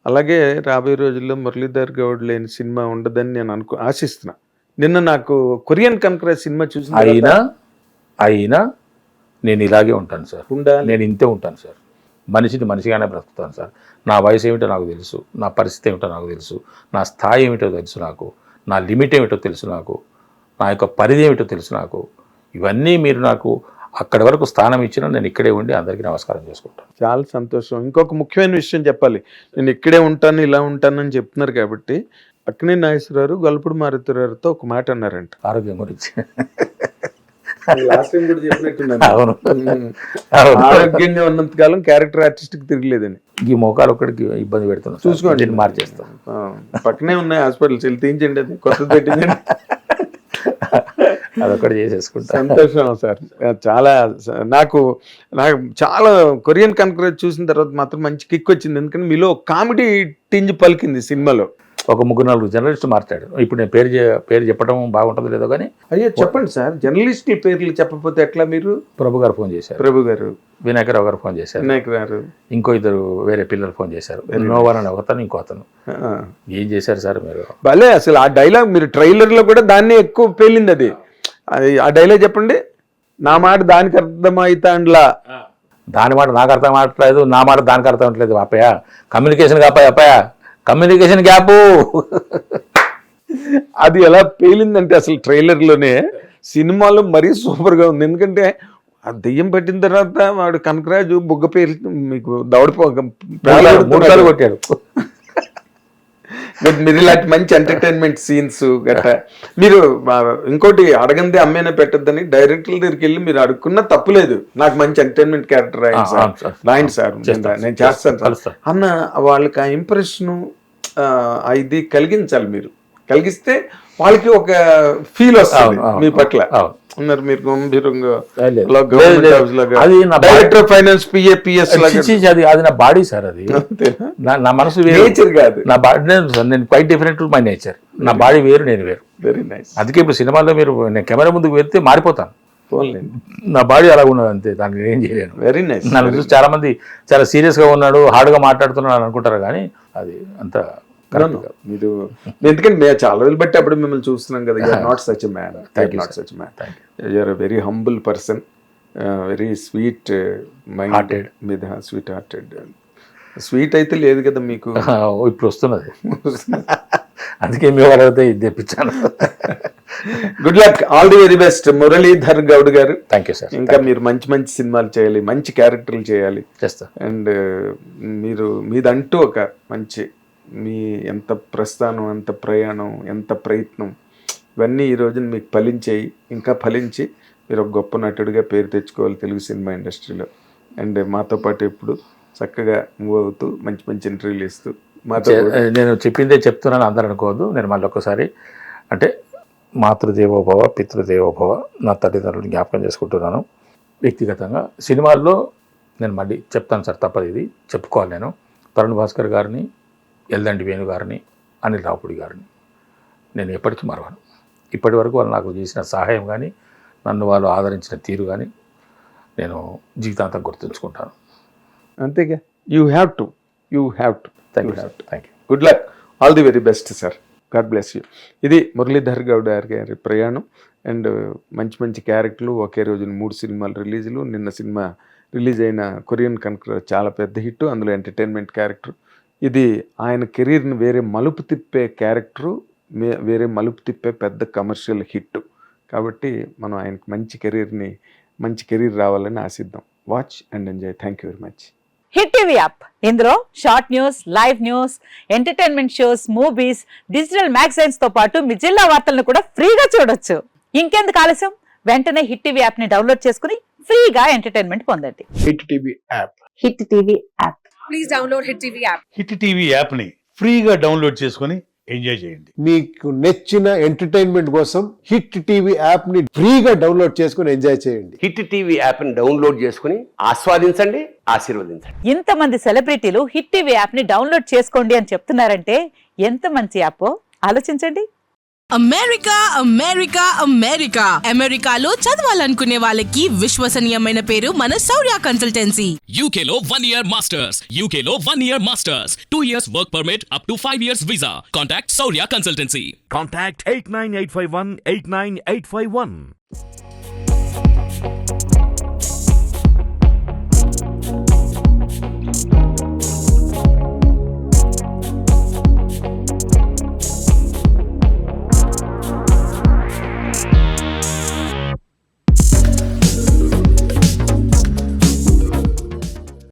అలాగే రాబోయే రోజుల్లో మురళీధర్ గౌడ్ లేని సినిమా ఉండదని నేను ఆశిస్తున్నా. నిన్న నాకు కొరియన్ కన్క్రెస్ సినిమా చూసి అయినా నేను ఇలాగే ఉంటాను సార్, నేను ఇంతే ఉంటాను సార్. మనిషిగానే బ్రతుకుతాను సార్. నా వయసు ఏమిటో నాకు తెలుసు, నా పరిస్థితి ఏమిటో నాకు తెలుసు, నా స్థాయి ఏమిటో తెలుసు నాకు, నా లిమిట్ ఏమిటో తెలుసు నాకు, నా యొక్క పరిధి ఏమిటో తెలుసు నాకు. ఇవన్నీ మీరు నాకు అక్కడి వరకు స్థానం ఇచ్చినా నేను ఇక్కడే ఉండి అందరికీ నమస్కారం చేసుకుంటాను. చాలా సంతోషం. ఇంకొక ముఖ్యమైన విషయం చెప్పాలి, నేను ఇక్కడే ఉంటాను, ఇలా ఉంటానని చెప్తున్నారు కాబట్టి, అక్కినే నాగేశ్వరరావు గొల్లపూడి మారుతిరావుతో ఒక మాట అన్నారంట ఆరోగ్యం గురించి. అవును, ఆరోగ్యంగా ఉన్నంత కాలం క్యారెక్టర్ ఆర్టిస్ట్ కి తిరగలేదని. ఈ మోకాలు ఒక్కడికి ఇబ్బంది పెడుతున్నా, చూసుకోండి, మార్చేస్తాం. పక్కనే ఉన్నాయి హాస్పిటల్స్, వెళ్ళి తీయించండి, అది కొత్తది పెట్టించండి, అదొకటి చేసేసుకుంటా. సంతోషం సార్. నాకు చాలా కొరియన్ కన్క్రెస్ చూసిన తర్వాత మాత్రం మంచి కిక్ వచ్చింది. ఎందుకంటే మీలో కామెడీ టింజ్ పలికింది సినిమాలో. ఒక 3-4 జర్నలిస్టు మార్చాడు. ఇప్పుడు నేను పేరు చెప్పడం బాగుంటుందో లేదో కానీ. అయ్యో చెప్పండి సార్, జర్నలిస్టుల పేర్లు చెప్పకపోతే ఎట్లా? మీరు ప్రభు గారు ఫోన్ చేశారు, ప్రభు గారు, వినాయకరావు గారు ఫోన్ చేశారు, వినాయకరావు, ఇంకో 2 వేరే పిల్లలు ఫోన్ చేశారు, నోవాన్ అని ఒకతను, ఇంకో అతను. ఏం చేశారు సార్ మీరు? భలే, అసలు ఆ డైలాగ్ మీరు ట్రైలర్ లో కూడా దాన్ని ఎక్కువ పేలింది. అది ఆ డైలాగ్ చెప్పండి. నా మాట దానికి అర్థమవుతాండ్లా, దాని మాట నాకు అర్థం అవ్వట్లేదు, నా మాట దానికి అర్థం అవ్వట్లేదు. Appayya communication Appayya communication gap. అది ఎలా పేలిందంటే అసలు ట్రైలర్లోనే, సినిమాలో మరీ సూపర్గా ఉంది. ఎందుకంటే ఆ దెయ్యం పెట్టిన తర్వాత వాడు కనకరాజు బుగ్గ పేరు మీకు కొట్టాడు. మీరు ఇలాంటి మంచి ఎంటర్టైన్మెంట్ సీన్స్ గట్రా. మీరు ఇంకోటి అడగందే అమ్మేనే పెట్టద్దని డైరెక్టర్ దగ్గరికి వెళ్ళి మీరు అడుక్కున్నా తప్పులేదు, నాకు మంచి ఎంటర్టైన్మెంట్ క్యారెక్టర్ రాయండి సార్, నేను చేస్తాను సార్ అన్న. వాళ్ళకి ఆ ఇంప్రెషన్ ఇది కలిగించాలి. మీరు కలిగిస్తే వాళ్ళకి ఒక ఫీల్ వస్తుంది మీ పట్ల. ఉన్నారు మీరు గంభీరంగా లేదు. అలా గవర్నమెంట్ లేదు. హౌస్ లాగా అది నా డైరెక్టర్ ఆఫ్ ఫైనాన్స్ పిఏపిఎస్ లాగా అది నా బాడీ సార్, అది నా మనసు వేరు. నేచర్ కాదు. నా బాడీ నేను quite different to my nature. నా బాడీ వేరు, నేను వేరు. Very nice. అందుకే ఇప్పుడు సినిమాలో మీరు నేను కెమెరా ముందుకు వెళ్తే మారిపోతాను. పోన్లేండి. నా బాడీ అలా ఉన్నది అంతే, దానికి ఏం చేయలేను. Very nice. నన్ను చూసి చాలా మంది చాలా సీరియస్ గా ఉన్నాడు, హార్డ్ గా మాట్లాడుతున్నాడు అనుకుంటారు, కానీ అది అంత మీరు ఎందుకంటే మేము చాలా రోజులు బట్టి అప్పుడు మిమ్మల్ని చూస్తున్నాం కదా. You are not such a man. Not such a man. You are a very humble person, very sweet mind మీద, స్వీట్ హార్టెడ్. స్వీట్ అయితే లేదు కదా మీకు. ఇప్పుడు వస్తున్నది, అందుకే మీ వారైతే ఇది తెప్పించాను. Good luck, all the very best Muralidhar Goud గారు. Thank you sir. ఇంకా మీరు మంచి మంచి సినిమాలు చేయాలి, మంచి క్యారెక్టర్లు చేయాలి. చేస్తా. అండ్ మీరు మీదంటూ ఒక మంచి మీ ఎంత ప్రస్థానం, ఎంత ప్రయాణం, ఎంత ప్రయత్నం, ఇవన్నీ ఈ రోజున మీకు ఫలించాయి. ఇంకా ఫలించి మీరు ఒక గొప్ప నటుడిగా పేరు తెచ్చుకోవాలి తెలుగు సినిమా ఇండస్ట్రీలో. అండ్ మాతో పాటు ఎప్పుడు చక్కగా మూవ్ అవుతూ మంచి మంచి ఇంటర్వ్యూలు ఇస్తూ మాతో నేను చెప్పిందే చెప్తున్నాను, అందరూ అనుకోవద్దు. నేను మళ్ళీ ఒక్కసారి అంటే మాతృదేవోభవ పితృదేవోభవ, నా తల్లిదండ్రులను జ్ఞాపకం చేసుకుంటున్నాను. వ్యక్తిగతంగా సినిమాల్లో నేను మళ్ళీ చెప్తాను సార్, తప్పదు, ఇది చెప్పుకోవాలి. నేను తరుణ్ భాస్కర్ గారిని, ఎల్దండి వేణు గారిని, అనిల్ రావుపూడి గారిని నేను ఎప్పటికీ మరవను. ఇప్పటి వరకు వాళ్ళు నాకు చేసిన సహాయం కానీ, నన్ను వాళ్ళు ఆదరించిన తీరు కానీ నేను జీవితాంతం గుర్తుంచుకుంటాను. అంతేగా. You have to. Thank you. Good luck, all the very best sir. God bless you. ఇది మురళీధర్ గౌడ్ గారి ప్రయాణం. అండ్ మంచి మంచి క్యారెక్టర్లు, ఒకే రోజున 3 సినిమాలు రిలీజులు. నిన్న సినిమా రిలీజ్ అయిన కొరియన్ కనకర్ చాలా పెద్ద హిట్, అందులో ఎంటర్టైన్మెంట్ క్యారెక్టర్. ఇది ఆయన కెరీర్ని వేరే మలుపు తిప్పే క్యారెక్టరు, వేరే మలుపు తిప్పే పెద్ద కమర్షియల్ హిట్. కాబట్టి మనం ఆయనకి మంచి కెరీర్ రావాలని ఆశిద్దాం. Watch and enjoy. Thank you very much. Hit TV app, ఇందులో short news, live news, entertainment shows, movies, digital magazines తో పాటు మీ జిల్లా వార్తలను కూడా ఫ్రీగా చూడొచ్చు. ఇంకెందుకు ఆలస్యం, వెంటనే హిట్ టీవీ యాప్ ని డౌన్లోడ్ చేసుకుని ఫ్రీగా ఎంటర్టైన్మెంట్ పొందండి. Hit TV app. Hit TV app. Please download hit TV app. Hit TV యాప్ని ఫ్రీగా డౌన్లోడ్ చేసుకొని ఎంజాయ్ చేయండి. మీకు నచ్చిన ఎంటర్టైన్మెంట్ కోసం హిట్ టీవీ యాప్ ని ఫ్రీగా డౌన్లోడ్ చేసుకుని ఎంజాయ్ చేయండి. హిట్ టీవీ యాప్ ని డౌన్లోడ్ చేసుకుని ఆస్వాదించండి, ఆశీర్వదించండి. ఇంతమంది సెలబ్రిటీలు హిట్ టీవీ యాప్ ని డౌన్లోడ్ చేసుకోండి అని చెప్తున్నారంటే ఎంత మంచి యాప్ ఆలోచించండి. అమెరికా అమెరికా అమెరికా అమెరికాలో చదవాలనుకునే వాళ్ళకి విశ్వసనీయమైన పేరు మన శౌర్య కన్సల్టెన్సీ. UK లో 1 year masters, UK లో 1 year masters, 2 years work permit up to 5 years visa. Contact Saurya Consultancy. Contact 89851 89851.